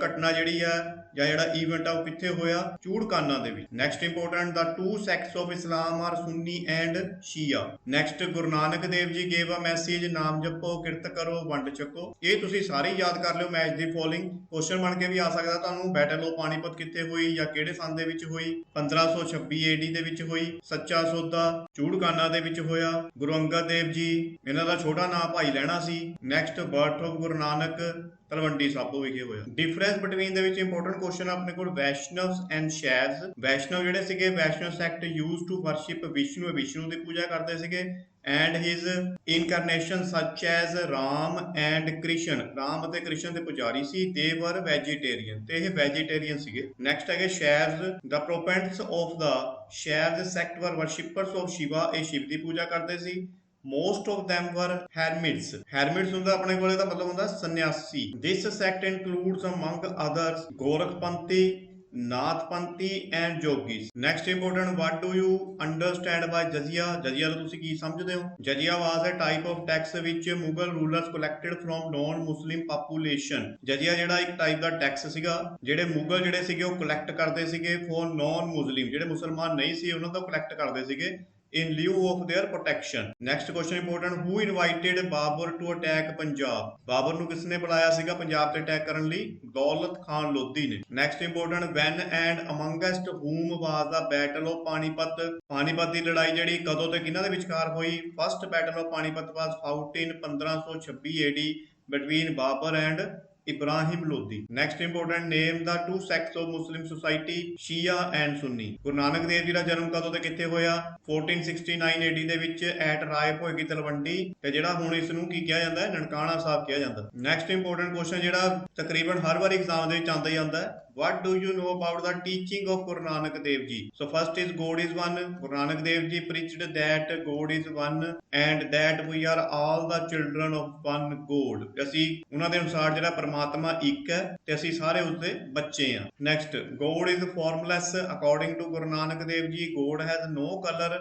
ਘਟਨਾ ਜਿਹੜੀ ਆ ਜਾਂ ਜਿਹੜਾ ਈਵੈਂਟ ਆ ਉਹ ਕਿੱਥੇ ਹੋਇਆ? ਚੂੜਕਾਨਾ ਦੇ ਵਿੱਚ। Next important, the two sects of Islam are Sunni and Shia. Next, Guru Nanak Dev ji gave a message, ਨਾਮ ਜਪੋ, ਕਿਰਤ ਕਰੋ, ਵੰਡ ਛਕੋ। ਇਹ ਤੁਸੀਂ ਸਾਰੇ ਯਾਦ ਕਰ ਲਿਓ ਮੈਚ ਦੀ ਫੋਲੋਇੰਗ। ਕੁਐਸਚਨ ਬਣ ਕੇ ਵੀ ਆ ਸਕਦਾ ਤੁਹਾਨੂੰ, ਬੈਟਲ ਆਫ ਪਾਣੀਪਤ ਕਿੱਥੇ ਹੋਈ ਜਾਂ ਕਿਹੜੇ ਸੰਨ ਦੇ ਵਿੱਚ ਹੋਈ? 1526 AD ਦੇ ਵਿੱਚ ਹੋਈ। ਸੱਚਾ ਸੌਦਾ ਚੂੜਕਾਨਾ ਦੇ ਵਿੱਚ ਹੋਇਆ। ਗੁਰੂ ਅੰਗਦ ਦੇਵ ਜੀ, ਇਹਨਾਂ ਦਾ ਛੋਟਾ ਨਾਂ ਭਾਈ ਲਹਿਣਾ ਸੀ। Next, birth of Guru Nanak Talwandi Sabo ਵਿਖੇ ਹੋਇਆ। ਡਿਫਰੈਂਸ ਬਿਟਵੀਨ ਦੇ ਵਿੱਚ ਇੰਪੋਰਟੈਂਟ ਕੁਐਸਚਨ ਆਪਣੇ ਕੋਲ, ਵੈਸ਼ਨਵਸ ਐਂਡ ਸ਼ੈਵਸ। ਵੈਸ਼ਨਵ ਜਿਹੜੇ ਸੀਗੇ, Vaishnav sect use to worship Vishnu, Vishnu ਦੀ ਪੂਜਾ ਕਰਦੇ ਸੀਗੇ। And his incarnation such as Ram and Krishna, Ram ਅਤੇ ਕ੍ਰਿਸ਼ਨ ਦੇ ਪੁਜਾਰੀ ਸੀ। ਦੇ ਵਰ ਵੈਜੀਟੇਰੀਅਨ, ਤੇ ਇਹ ਵੈਜੀਟੇਰੀਅਨ ਸੀਗੇ। ਨੈਕਸਟ ਹੈਗੇ ਸ਼ੈਵਸ, ਦ ਪ੍ਰੋਪੈਂਟਸ ਆਫ ਦਾ ਸ਼ੈਵਸ ਸੈਕਟ ਵਰ ਵਰਸ਼ਿਪਰਸ ਆਫ ਸ਼ਿਵਾ, ਇਹ ਸ਼ਿਵ ਦੀ ਪੂਜਾ ਕਰਦੇ ਸੀ। Most of them were hermits। hermits ਹੁੰਦਾ ਆਪਣੇ ਕੋਲ ਇਹਦਾ ਮਤਲਬ ਹੁੰਦਾ ਸੰਨਿਆਸੀ। This sect includes among others Gorakhpanthi, Nathpanthi and ਜੋਗੀਸ। Next important, what do you understand by jizya? Jizya ਨੂੰ ਤੁਸੀਂ ਕੀ ਸਮਝਦੇ ਹੋ? ਜਜ਼ੀਆ was a type of tax which Mughal rulers collected from non-Muslim population। ਜਜ਼ੀਆ ਜਿਹੜਾ ਇੱਕ ਟਾਈਪ ਦਾ ਟੈਕਸ ਸੀਗਾ ਜਿਹੜੇ ਮੁਗਲ ਜਿਹੜੇ ਸੀਗੇ ਉਹ ਕਲੈਕਟ ਕਰਦੇ ਸੀਗੇ for non-Muslim, ਜਿਹੜੇ ਮੁਸਲਮਾਨ ਨਹੀਂ ਸੀ ਉਹਨਾਂ ਤੋਂ ਕਲੈਕਟ ਕਰਦੇ ਸੀਗੇ in lieu of their protection। Next question important, who invited Babur to attack Punjab? Babur ਨੂੰ ਕਿਸ ਨੇ ਬੁਲਾਇਆ ਸੀਗਾ ਪੰਜਾਬ ਤੇ ਅਟੈਕ ਕਰਨ ਲਈ? ਦੌਲਤ ਖਾਨ ਲੋਧੀ ਨੇ। Next important, when and amongst whom was the battle of Panipat? Panipat ਦੀ ਲੜਾਈ ਜਿਹੜੀ ਕਦੋਂ ਤੇ ਕਿਹਨਾਂ ਦੇ ਵਿਚਕਾਰ ਹੋਈ? First battle of Panipat was fought in 1526 AD between Babur and Ibrahim Lodhi. Next important, name the two sects of Muslim society, Shia and Sunni. Guru Nanak Dev ji ਦਾ ਜਨਮ ਕਦੋਂ ਤੇ ਕਿੱਥੇ ਹੋਇਆ? 1469 AD ਦੇ ਵਿੱਚ ਐਟ ਰਾਏ ਭੋਇਗੀ ਤਲਵੰਡੀ, ਤੇ ਜਿਹੜਾ ਹੁਣ ਇਸ ਨੂੰ ਕੀ ਕਿਹਾ ਜਾਂਦਾ ਹੈ? ਨਨਕਾਣਾ ਸਾਹਿਬ ਕਿਹਾ ਜਾਂਦਾ। ਨੈਕਸਟ ਇੰਪੋਰਟੈਂਟ ਕੁਐਸਚਨ ਜਿਹੜਾ ਤਕਰੀਬਨ ਹਰ ਵਾਰ ਐਗਜ਼ਾਮ ਦੇ ਵਿੱਚ ਆਉਂਦਾ ਹੀ ਆਉਂਦਾ ਹੈ, what do you know about the teaching of Guru Nanak Dev Ji? So first is God is one. Guru Nanak Dev Ji preached that God is one and that we are all the children of one God. ਅਸੀਂ ਉਹਨਾਂ ਦੇ ਅਨੁਸਾਰ ਜਿਹੜਾ ਪਰਮਾਤਮਾ ਇੱਕ ਹੈ ਤੇ ਅਸੀਂ ਸਾਰੇ ਉਸਦੇ ਬੱਚੇ ਹਾਂ। Next, God is formless according to Guru Nanak Dev Ji. God has no color,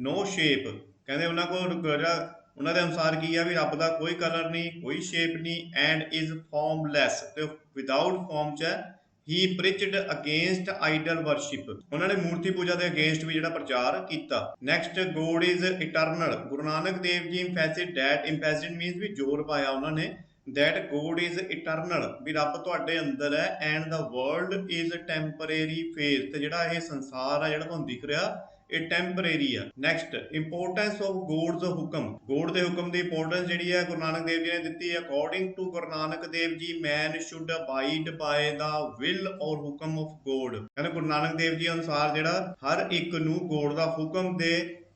no shape. ਕਹਿੰਦੇ ਉਹਨਾਂ ਕੋਲ ਜਿਹੜਾ ਉਹਨਾਂ ਦੇ ਅਨੁਸਾਰ ਕੀ ਆ ਵੀ ਰੱਬ ਦਾ ਕੋਈ ਕਲਰ ਨਹੀਂ, ਕੋਈ ਸ਼ੇਪ ਨਹੀਂ, ਐਂਡ ਇਜ਼ ਫਾਰਮਲੈਸ, ਤੇ ਵਿਦਾਊਟ ਫਾਰਮ ਚ ਹੈ। ਹੀ ਪ੍ਰੀਚਡ ਅਗੇਂਸਟ ਆਈਡਲ ਵਰਸ਼ਿਪ, ਉਹਨਾਂ ਨੇ ਮੂਰਤੀ ਪੂਜਾ ਦੇ ਅਗੇਂਸਟ ਵੀ ਜਿਹੜਾ ਪ੍ਰਚਾਰ ਕੀਤਾ। Next, God is eternal. Guru Nanak Dev ji emphasised that, ਇੰਫੈਸਿਡ means ਵੀ ਜ਼ੋਰ ਪਾਇਆ ਉਹਨਾਂ ਨੇ, that God is eternal, ਵੀ ਰੱਬ ਤੁਹਾਡੇ ਅੰਦਰ ਹੈ, and the world is temporary phase, ਤੇ ਜਿਹੜਾ ਇਹ ਸੰਸਾਰ ਆ ਜਿਹੜਾ ਤੁਹਾਨੂੰ ਦਿਖ ਰਿਹਾ ਇਹ ਟੈਂਪਰੇਰੀ ਆ। ਨੈਕਸਟ, ਇੰਪੋਰਟੈਂਸ ਆਫ ਗੋਡਸ ਹੁਕਮ, ਗੋਡ ਦੇ ਹੁਕਮ ਦੀ ਇੰਪੋਰਟੈਂਸ ਜਿਹੜੀ ਹੈ ਗੁਰੂ ਨਾਨਕ ਦੇਵ ਜੀ ਨੇ ਦਿੱਤੀ ਹੈ। ਅਕੋਰਡਿੰਗ ਟੂ ਗੁਰੂ ਨਾਨਕ ਦੇਵ ਜੀ, ਮੈਨ ਸ਼ੁੱਡ ਅਬਾਈਡ ਬਾਏ ਦਾ ਵਿਲ ਔਰ ਹੁਕਮ ਆਫ ਗੋਡ। ਕਹਿੰਦੇ ਗੁਰੂ ਨਾਨਕ ਦੇਵ ਜੀ ਅਨੁਸਾਰ ਜਿਹੜਾ ਹਰ ਇੱਕ ਨੂੰ ਗੋਡ ਦਾ ਹੁਕਮ ਦੇ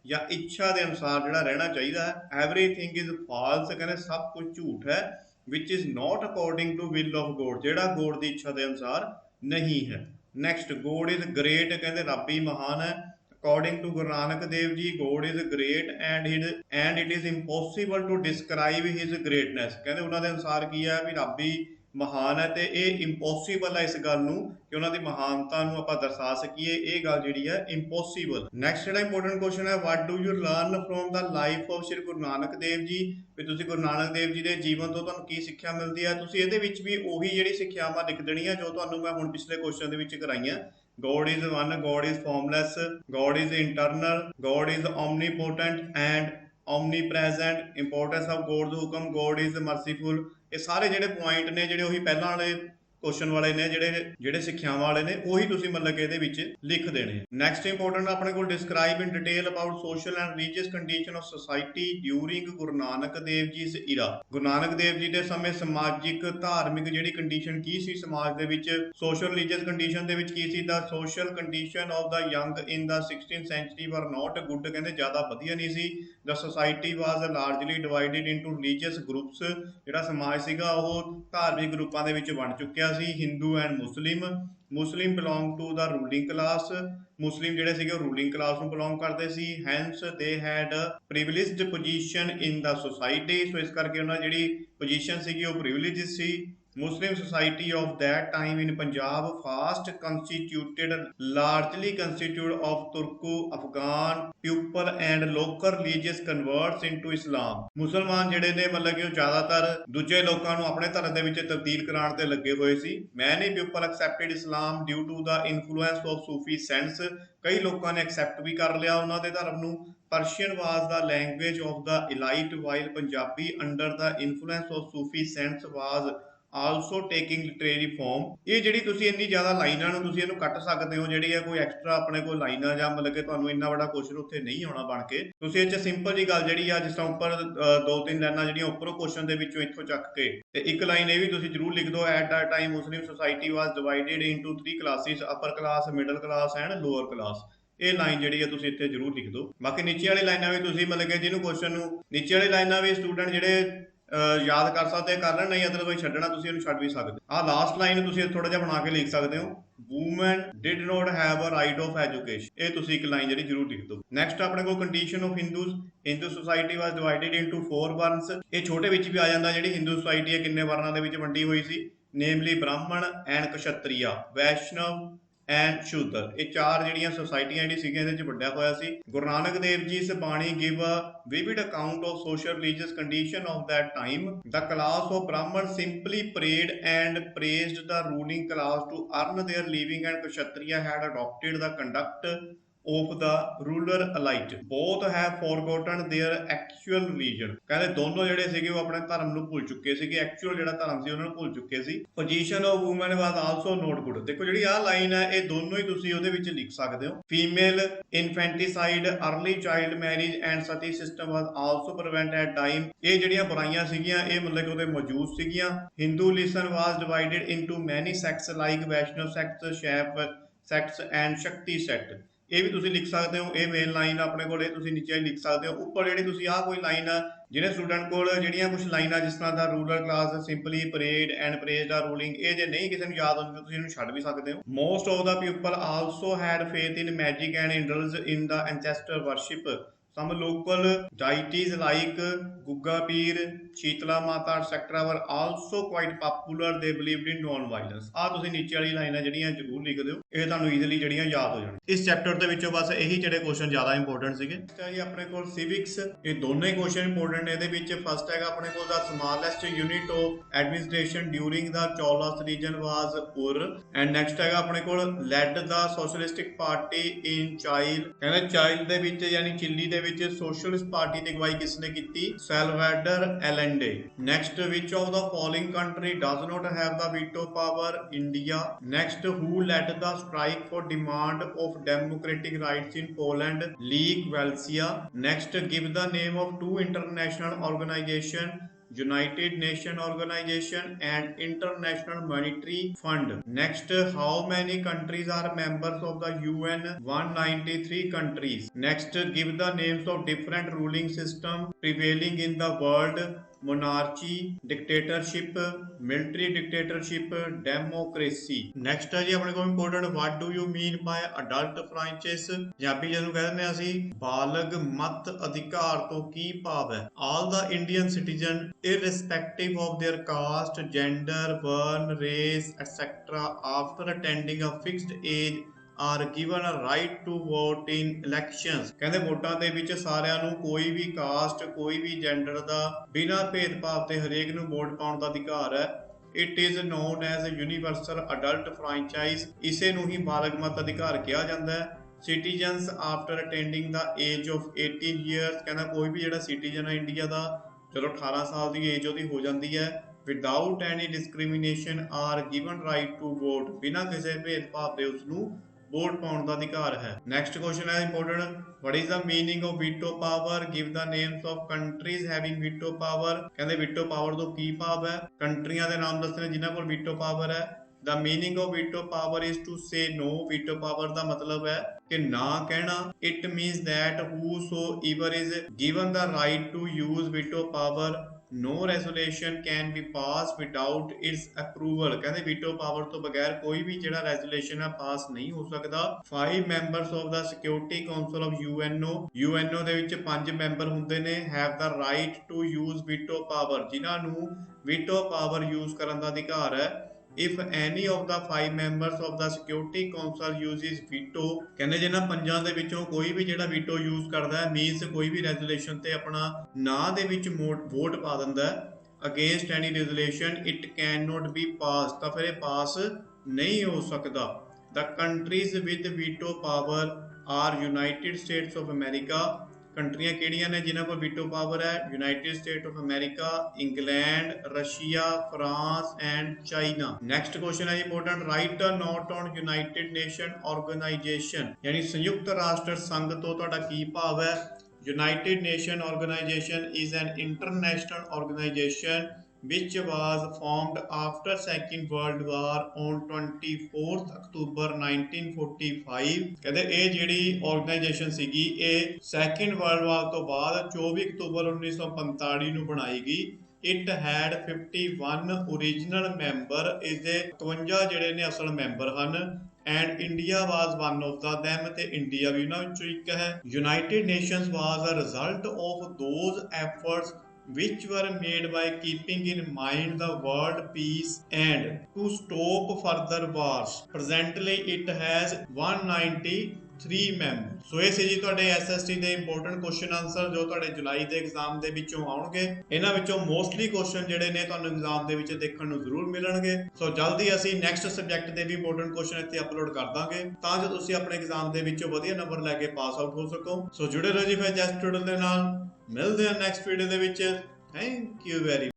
ਜਾਂ ਇੱਛਾ ਦੇ ਅਨੁਸਾਰ ਜਿਹੜਾ ਰਹਿਣਾ ਚਾਹੀਦਾ ਹੈ। ਐਵਰੀਥਿੰਗ ਇਜ਼ ਫਾਲਸ, ਕਹਿੰਦੇ ਸਭ ਕੁਝ ਝੂਠ ਹੈ। Which is not according to will of God, ਜਿਹੜਾ ਗੋਡ ਦੀ ਇੱਛਾ ਦੇ ਅਨੁਸਾਰ ਨਹੀਂ ਹੈ। ਨੈਕਸਟ, ਗੋਡ ਇਜ਼ ਗ੍ਰੇਟ, ਕਹਿੰਦੇ ਰੱਬ ਹੀ ਮਹਾਨ ਹੈ। According to Guru Nanak Dev Ji, God is great and it is impossible to describe his greatness। ਕਹਿੰਦੇ ਉਹਨਾਂ ਦੇ ਅਨੁਸਾਰ ਕੀ ਹੈ ਵੀ ਰੱਬ ਹੀ ਮਹਾਨ ਹੈ ਤੇ ਇਹ ਇੰਪੋਸੀਬਲ ਹੈ ਇਸ ਗੱਲ ਨੂੰ ਕਿ ਉਹਨਾਂ ਦੀ ਮਹਾਨਤਾ ਨੂੰ ਆਪਾਂ ਦਰਸਾ ਸਕੀਏ, ਇਹ ਗੱਲ ਜਿਹੜੀ ਹੈ ਇੰਪੋਸੀਬਲ। ਨੈਕਸਟ ਜਿਹੜਾ ਇੰਪੋਰਟੈਂਟ ਕੁਐਸਚਨ ਹੈ, what do you learn from the life of Sri Guru Nanak Dev Ji? ਵੀ ਤੁਸੀਂ ਗੁਰੂ ਨਾਨਕ ਦੇਵ ਜੀ ਦੇ ਜੀਵਨ ਤੋਂ ਤੁਹਾਨੂੰ ਕੀ ਸਿੱਖਿਆ ਮਿਲਦੀ ਹੈ। ਤੁਸੀਂ ਇਹਦੇ ਵਿੱਚ ਵੀ ਉਹੀ ਜਿਹੜੀ ਸਿੱਖਿਆਵਾਂ ਲਿਖ ਦੇਣੀਆਂ ਜੋ ਤੁਹਾਨੂੰ ਮੈਂ ਹੁਣ ਪਿਛਲੇ ਕੁਐਸਚਨ ਦੇ ਵਿੱਚ ਕਰਾਈਆਂ। God is one, God is formless, God is internal, God is omnipotent and omnipresent, importance of God's ਹੁਕਮ, God is merciful। ਇਹ ਸਾਰੇ ਜਿਹੜੇ ਪੁਆਇੰਟ ਨੇ ਜਿਹੜੇ ਉਹੀ ਪਹਿਲਾਂ ਵਾਲੇ ਕੁਐਸਚਨ ਵਾਲੇ ਨੇ, ਜਿਹੜੇ ਸਿੱਖਿਆਵਾਂ ਵਾਲੇ ਨੇ ਉਹੀ ਤੁਸੀਂ ਮਤਲਬ ਕਿ ਇਹਦੇ ਵਿੱਚ ਲਿਖ ਦੇਣੇ। ਨੈਕਸਟ ਇੰਪੋਰਟੈਂਟ ਆਪਣੇ ਕੋਲ describe in detail about social and religious condition of society during Guru Nanak Dev ji's era. Guru Nanak Dev ji ਦੇ ਸਮੇਂ ਸਮਾਜਿਕ ਧਾਰਮਿਕ ਜਿਹੜੀ ਕੰਡੀਸ਼ਨ ਕੀ ਸੀ ਸਮਾਜ ਦੇ ਵਿੱਚ, ਸੋਸ਼ਲ ਰਿਲੀਜੀਅਸ ਕੰਡੀਸ਼ਨ ਦੇ ਵਿੱਚ ਕੀ ਸੀ। The social condition of the young in the 16th century were not good, ਕਹਿੰਦੇ ਜ਼ਿਆਦਾ ਵਧੀਆ ਨਹੀਂ ਸੀ। The society was largely divided into religious groups, ਜਿਹੜਾ ਸਮਾਜ ਸੀਗਾ ਉਹ ਧਾਰਮਿਕ ਗਰੁੱਪਾਂ ਦੇ ਵਿੱਚ ਬਣ ਚੁੱਕਿਆ ਸੀ। Hindu and Muslim belong to the ruling class, Muslim ਜਿਹੜੇ ਸੀਗੇ ਉਹ ਰੂਲਿੰਗ ਕਲਾਸ ਨੂੰ ਬਿਲੋਂਗ ਕਰਦੇ ਸੀ। Hence they had privileged position in the society, so ਇਸ ਕਰਕੇ ਉਹਨਾਂ ਜਿਹੜੀ ਪੋਜੀਸ਼ਨ ਸੀਗੀ ਉਹ ਪ੍ਰਿਵਿਲੇਜ ਸੀ। Muslim society of that time in Punjab fast largely constituted of Turku, Afghan people and local religious converts into Islam। ਮੁਸਲਮਾਨ ਜਿਹੜੇ ਨੇ ਮਤਲਬ ਕਿ ਉਹ ਜ਼ਿਆਦਾਤਰ ਦੂਜੇ ਲੋਕਾਂ ਨੂੰ ਆਪਣੇ ਧਰਮ ਦੇ ਵਿੱਚ ਤਬਦੀਲ ਕਰਾਉਣ ਤੇ ਲੱਗੇ ਹੋਏ ਸੀ। Many people accepted Islam due to the influence of Sufi saints। ਕਈ ਲੋਕਾਂ ਨੇ ਐਕਸੈਪਟ ਵੀ ਕਰ ਲਿਆ ਉਹਨਾਂ ਦੇ ਧਰਮ ਨੂੰ। Persian was the language of the elite while Punjabi under the influence of Sufi saints was also taking literary form। ਇਹ ਜਿਹੜੀ ਤੁਸੀਂ ਇੰਨੀ ਜ਼ਿਆਦਾ ਲਾਈਨਾਂ ਨੂੰ ਤੁਸੀਂ ਇਹਨੂੰ ਕੱਟ ਸਕਦੇ ਹੋ, ਜਿਹੜੀ ਹੈ ਕੋਈ ਐਕਸਟਰਾ ਆਪਣੇ ਕੋਲ ਲਾਈਨਾਂ ਜਾਂ ਮਤਲਬ ਕਿ ਤੁਹਾਨੂੰ ਇੰਨਾ ਵੱਡਾ ਕੁਐਸਚਨ ਉੱਥੇ ਨਹੀਂ ਆਉਣਾ ਬਣ ਕੇ। ਤੁਸੀਂ ਇਹ 'ਚ ਸਿੰਪਲ ਜੀ ਗੱਲ ਜਿਹੜੀ ਆ ਜਿਸ ਤਰ੍ਹਾਂ ਉੱਪਰ 2-3 ਲਾਈਨਾਂ ਜਿਹੜੀਆਂ ਉੱਪਰੋਂ ਕੁਐਸਚਨ ਦੇ ਵਿੱਚੋਂ ਇੱਥੋਂ ਚੱਕ ਕੇ ਤੇ ਇੱਕ ਲਾਈਨ ਇਹ ਵੀ ਤੁਸੀਂ ਜ਼ਰੂਰ ਲਿਖ ਦਿਓ। At the time Muslim society was divided into 3 classes, upper class, middle class and lower class. ਇਹ ਲਾਈਨ ਜਿਹੜੀ ਹੈ ਤੁਸੀਂ ਇੱਥੇ ਜ਼ਰੂਰ ਲਿਖ ਦਿਓ। ਬਾਕੀ ਨੀਚੇ ਵਾਲੀ ਲਾਈਨਾਂ ਵੀ ਤੁਸੀਂ ਮਤਲਬ ਕਿ ਜਿਹਨੂੰ ਕੁਐਸਚਨ ਨੂੰ ਨੀਚੇ ਵਾਲੀ ਲਾਈਨਾਂ ਵੀ ਸਟੂਡੈਂਟ ਜਿਹੜੇ ਯਾਦ ਕਰ ਸਕਦੇ ਕਰ ਲੈਣ, ਨਹੀਂ ਅਦਰਵਾਈਜ਼ ਛੱਡਣਾ ਤੁਸੀਂ ਇਹਨੂੰ ਛੱਡ ਵੀ ਸਕਦੇ। ਆਹ ਲਾਸਟ ਲਾਈਨ ਤੁਸੀਂ ਥੋੜਾ ਜਿਹਾ ਬਣਾ ਕੇ ਲਿਖ ਸਕਦੇ ਹੋ, woman did not have a right of education. ਇਹ ਤੁਸੀਂ ਇੱਕ ਲਾਈਨ ਜਿਹੜੀ ਜ਼ਰੂਰ ਲਿਖ ਦਿਓ। ਨੈਕਸਟ ਆਪਣੇ ਕੋਲ condition of Hindu society was divided into 4 ਵਰਨਸ। ਇਹ ਛੋਟੇ ਵਿੱਚ ਵੀ ਆ ਜਾਂਦਾ, ਜਿਹੜੀ ਹਿੰਦੂ ਸੋਸਾਇਟੀ ਹੈ ਕਿੰਨੇ ਵਰਨਾਂ ਦੇ ਵਿੱਚ ਵੰਡੀ ਹੋਈ ਸੀ। ਨੇਮਲੀ ਬ੍ਰਾਹਮਣ ਐਂਡ ਕਸ਼ਤਰੀਆ, ਵੈਸ਼ਨਵ ਐਂਡ ਸ਼ੂਦਰ। ਇਹ ਚਾਰ ਜਿਹੜੀਆਂ ਸੋਸਾਇਟੀਆਂ ਜਿਹੜੀ ਸੀਗੀਆਂ ਇਹਦੇ 'ਚ ਵੰਡਿਆ ਹੋਇਆ ਸੀ। ਗੁਰੂ ਨਾਨਕ ਦੇਵ ਜੀ ਇਸ ਬਾਣੀ give a vivid account of social religious condition of that time। The class of Brahman simply prayed and praised the ruling class to earn their living, and Kshatriya had adopted the conduct of the ruler elite। Both have forgotten their actual religion। ਕਹਿੰਦੇ ਦੋਨੋਂ ਜਿਹੜੇ ਸੀਗੇ ਉਹ ਆਪਣੇ ਧਰਮ ਨੂੰ ਭੁੱਲ ਚੁੱਕੇ ਸੀਗੇ, ਐਕਚੁਅਲ ਜਿਹੜਾ ਧਰਮ ਸੀ ਉਹਨਾਂ ਨੂੰ ਭੁੱਲ ਚੁੱਕੇ ਸੀ। Position of women was also not good। ਦੇਖੋ ਜਿਹੜੀ ਆਹ ਲਾਈਨ ਹੈ ਇਹ ਦੋਨੋਂ ਹੀ ਤੁਸੀਂ ਉਹਦੇ ਵਿੱਚ ਲਿਖ ਸਕਦੇ ਹੋ। Female infanticide, early child marriage and sati system was also prevented at time। ਇਹ ਜਿਹੜੀਆਂ ਬੁਰਾਈਆਂ ਸੀਗੀਆਂ ਇਹ ਮਤਲਬ ਕਿ ਉਹਦੇ ਮੌਜੂਦ ਸੀਗੀਆਂ। Hinduism was divided into many sects like Vaishnav sect, Shaiv sects and Shakti sect। ਇਹ ਵੀ ਤੁਸੀਂ ਲਿਖ ਸਕਦੇ ਹੋ। ਇਹ ਮੇਨ ਲਾਈਨ ਆਪਣੇ ਕੋਲ, ਇਹ ਤੁਸੀਂ ਨੀਚੇ ਲਿਖ ਸਕਦੇ ਹੋ। ਉੱਪਰ ਜਿਹੜੀ ਤੁਸੀਂ ਆਹ ਕੋਈ ਲਾਈਨ ਆ, ਜਿਹੜੇ ਸਟੂਡੈਂਟ ਕੋਲ ਜਿਹੜੀਆਂ ਕੁਝ ਲਾਈਨਾਂ ਜਿਸ ਤਰ੍ਹਾਂ ਦਾ ruler class simply parade and praised a ruling, ਇਹ ਜੇ ਨਹੀਂ ਕਿਸੇ ਨੂੰ ਯਾਦ ਹੁੰਦੀ ਤਾਂ ਤੁਸੀਂ ਇਹਨੂੰ ਛੱਡ ਵੀ ਸਕਦੇ ਹੋ। Most of the people also had faith in magic and indulge in the ancestor worship. Some local deities like Gugga Peer, Sheetala Mata etc. were also quite popular. They believed in non-violence। ਆ ਤੁਸੀਂ ਨੀਚੇ ਵਾਲੀ ਲਾਈਨਾਂ ਜਿਹੜੀਆਂ ਜ਼ਰੂਰ ਲਿਖ ਦਿਓ, ਇਹ ਤੁਹਾਨੂੰ ਈਜ਼ੀਲੀ ਜਿਹੜੀਆਂ ਯਾਦ ਹੋ ਜਾਣ। ਇਸ ਚੈਪਟਰ ਦੇ ਵਿੱਚੋਂ ਬਸ ਇਹੀ ਜਿਹੜੇ ਕੁਐਸਚਨ ਜ਼ਿਆਦਾ ਇੰਪੋਰਟੈਂਟ ਸੀਗੇ। ਜੀ ਆਪਣੇ ਕੋਲ ਸਿਵਿਕਸ, ਇਹ ਦੋਨੇ ਹੀ ਕੁਐਸਚਨ ਇੰਪੋਰਟੈਂਟ ਨੇ। ਇਹਦੇ ਵਿੱਚ ਫਸਟ ਹੈਗਾ ਆਪਣੇ ਕੋਲ the smallest unit of administration during the Cholas region was Ur. And next ਹੈਗਾ ਆਪਣੇ ਕੋਲ ਲੈਡ ਦਾ ਸੋਸ਼ਲਿਸਟਿਕ ਪਾਰਟੀ ਇਨ ਚਾਈਲ। ਕਹਿੰਦੇ ਚਾਈਲ ਦੇ ਵਿੱਚ ਯਾਨੀ ਚਿਲੀ ਦੇ ਵਿੱਚ ਸੋਸ਼ਲਿਸਟ ਪਾਰਟੀ ਦੀ ਅਗਵਾਈ ਕਿਸਨੇ ਕੀਤੀ? Salvador Allende. Next which of the following country does not have the veto power? India. Next who led the strike for demand of democratic rights in Poland? Lech Walesa. Next give the name of two international organization, United Nations Organization and International Monetary Fund. Next, how many countries are members of the UN? 193 countries. Next, give the names of different ruling systems prevailing in the world: monarchy, dictatorship, military dictatorship, democracy। Next ਹੈ ਜੀ ਆਪਣੇ ਕੋਲ important, what do you mean by adult franchise? Punjabi ਜਿਹਨੂੰ ਕਹਿੰਦੇ ਨੇ ਅਸੀਂ ਬਾਲਗ ਮਤ ਅਧਿਕਾਰ ਤੋਂ ਕੀ ਭਾਵ ਹੈ? All the Indian citizen irrespective of their caste, gender, burn, race etc. after attending a fixed age are given a right to vote in elections। ਕਹਿੰਦੇ ਵੋਟਾਂ ਦੇ ਵਿੱਚ ਸਾਰਿਆਂ ਨੂੰ ਕੋਈ ਵੀ ਕਾਸਟ, ਕੋਈ ਵੀ ਜੈਂਡਰ ਦਾ ਬਿਨਾਂ ਭੇਦਭਾਵ ਤੇ ਹਰੇਕ ਨੂੰ ਵੋਟ ਪਾਉਣ ਦਾ ਅਧਿਕਾਰ ਹੈ। It is known as universal adult franchise। ਇਸੇ ਨੂੰ ਹੀ ਬਾਲਗ ਮਤ ਅਧਿਕਾਰ ਕਿਹਾ ਜਾਂਦਾ ਹੈ। Citizens after attaining the age of 18 years, ਕਹਿੰਦਾ ਕੋਈ ਵੀ ਜਿਹੜਾ ਸਿਟੀਜ਼ਨ ਹੈ ਇੰਡੀਆ ਦਾ, ਚਲੋ 18 ਸਾਲ ਦੀ ਏਜ ਉਹਦੀ ਹੋ ਜਾਂਦੀ ਹੈ, without any discrimination are given right to vote, ਬਿਨਾਂ ਕਿਸੇ ਭੇਦਭਾਵ ਦੇ ਉਸ ਨੂੰ ਵੋਟ ਪਾਉਣ ਦਾ ਅਧਿਕਾਰ ਹੈ। ਨੈਕਸਟ ਕੁਐਸਚਨ ਹੈ important, what is the meaning of veto power? Give the names of countries having veto power। ਕਹਿੰਦੇ veto power ਤੋਂ ਕੀ ਭਾਵ ਹੈ? ਕੰਟਰੀਆਂ ਦੇ ਨਾਮ ਦੱਸਣੇ ਜਿਨ੍ਹਾਂ ਕੋਲ veto power ਹੈ। The meaning of veto power is to say no। veto power ਦਾ ਮਤਲਬ ਹੈ ਕਿ ਨਾ ਕਹਿਣਾ। It means that whosoever is given the right to use veto power, no resolution can be passed without its approval। ਕਹਿੰਦੇ veto power ਤੋਂ ਬਗੈਰ ਕੋਈ ਵੀ ਜਿਹੜਾ resolution ਹੈ ਪਾਸ ਨਹੀਂ ਹੋ ਸਕਦਾ। 5 members of the Security Council of UNO ਦੇ ਵਿੱਚ 5 ਮੈਂਬਰ ਹੁੰਦੇ ਨੇ, have the right to use veto power, ਜਿਨ੍ਹਾਂ ਨੂੰ veto power use ਕਰਨ ਦਾ ਅਧਿਕਾਰ ਹੈ। If any of the 5 members of the Security Council uses veto, ਕਹਿੰਦੇ ਜਿਹਨਾਂ ਪੰਜਾਂ ਦੇ ਵਿੱਚੋਂ ਕੋਈ ਵੀ ਜਿਹੜਾ veto use ਕਰਦਾ ਹੈ, ਮੀਨਸ ਕੋਈ ਵੀ resolution ਤੇ ਆਪਣਾ ਨਾਂ ਦੇ ਵਿੱਚ ਵੋਟ ਪਾ ਦਿੰਦਾ ਹੈ against any resolution, it cannot be passed, ਤਾਂ ਫਿਰ ਇਹ ਪਾਸ ਨਹੀਂ ਹੋ ਸਕਦਾ। The countries with veto power are United States of America। ਕੰਟਰੀਆਂ ਕਿਹੜੀਆਂ ਨੇ ਜਿਨ੍ਹਾਂ ਕੋਲ ਵੀਟੋ ਪਾਵਰ ਹੈ? United State of America, England, Russia, France and China. Next question ਹੈ important, write a note on United Nation Organization, ਯਾਨੀ ਸੰਯੁਕਤ ਰਾਸ਼ਟਰ ਸੰਘ ਤੋਂ ਤੁਹਾਡਾ ਕੀ ਭਾਵ ਹੈ? United Nation Organization is an international organization which was formed after Second World War on 24th October 1945। ਕਹਿੰਦੇ ਇਹ ਜਿਹੜੀ ਆਰਗੇਨਾਈਜੇਸ਼ਨ ਸੀਗੀ ਇਹ ਸੈਕਿੰਡ ਵਰਲਡ ਵਾਰ ਤੋਂ ਬਾਅਦ 24 ਅਕਤੂਬਰ 1945 ਨੂੰ ਬਣਾਈ ਗਈ। It had 51 original member, ਇਸ ਦੇ 51 ਜਿਹੜੇ ਨੇ ਅਸਲ ਮੈਂਬਰ ਹਨ। And India was one of them, ਤੇ ਇੰਡੀਆ ਵੀ ਉਹਨਾਂ ਵਿੱਚੋਂ ਇੱਕ ਹੈ। United Nations was a result of those efforts which were made by keeping in mind the world peace and to stop further wars। Presently it has 193 members। ਸੋ ਇਹ ਸੀ ਜੀ ਤੁਹਾਡੇ SST ਦੇ important question answer ਜੋ ਤੁਹਾਡੇ ਜੁਲਾਈ ਦੇ exam ਦੇ ਵਿੱਚੋਂ ਆਉਣਗੇ। ਇਹਨਾਂ ਵਿੱਚੋਂ ਮੋਸਟਲੀ ਕੁਐਸਚਨ ਜਿਹੜੇ ਨੇ ਤੁਹਾਨੂੰ ਐਗਜ਼ਾਮ ਦੇ ਵਿੱਚ ਦੇਖਣ ਨੂੰ ਜ਼ਰੂਰ ਮਿਲਣਗੇ। ਸੋ ਜਲਦੀ ਅਸੀਂ ਨੈਕਸਟ ਸਬਜੈਕਟ ਦੇ ਵੀ ਇੰਪੋਰਟੈਂਟ ਕੁਐਸਚਨ ਇੱਥੇ ਅਪਲੋਡ ਕਰ ਦਾਂਗੇ ਤਾਂ ਜੋ ਤੁਸੀਂ ਆਪਣੇ ਐਗਜ਼ਾਮ ਦੇ ਵਿੱਚੋਂ ਵਧੀਆ ਨੰਬਰ ਲੈ ਕੇ ਪਾਸ ਆਊਟ ਹੋ ਸਕੋ। ਸੋ ਜੁੜੇ ਰਹੋ ਜੀ ਫਿਰ ਜੈਸਟ ਟਿਊਟੋਰੀਅਲ ਦੇ ਨਾਲ। ਮਿਲਦੇ ਹਾਂ ਨੈਕਸਟ ਵੀਡੀਓ ਦੇ ਵਿੱਚ। Thank you very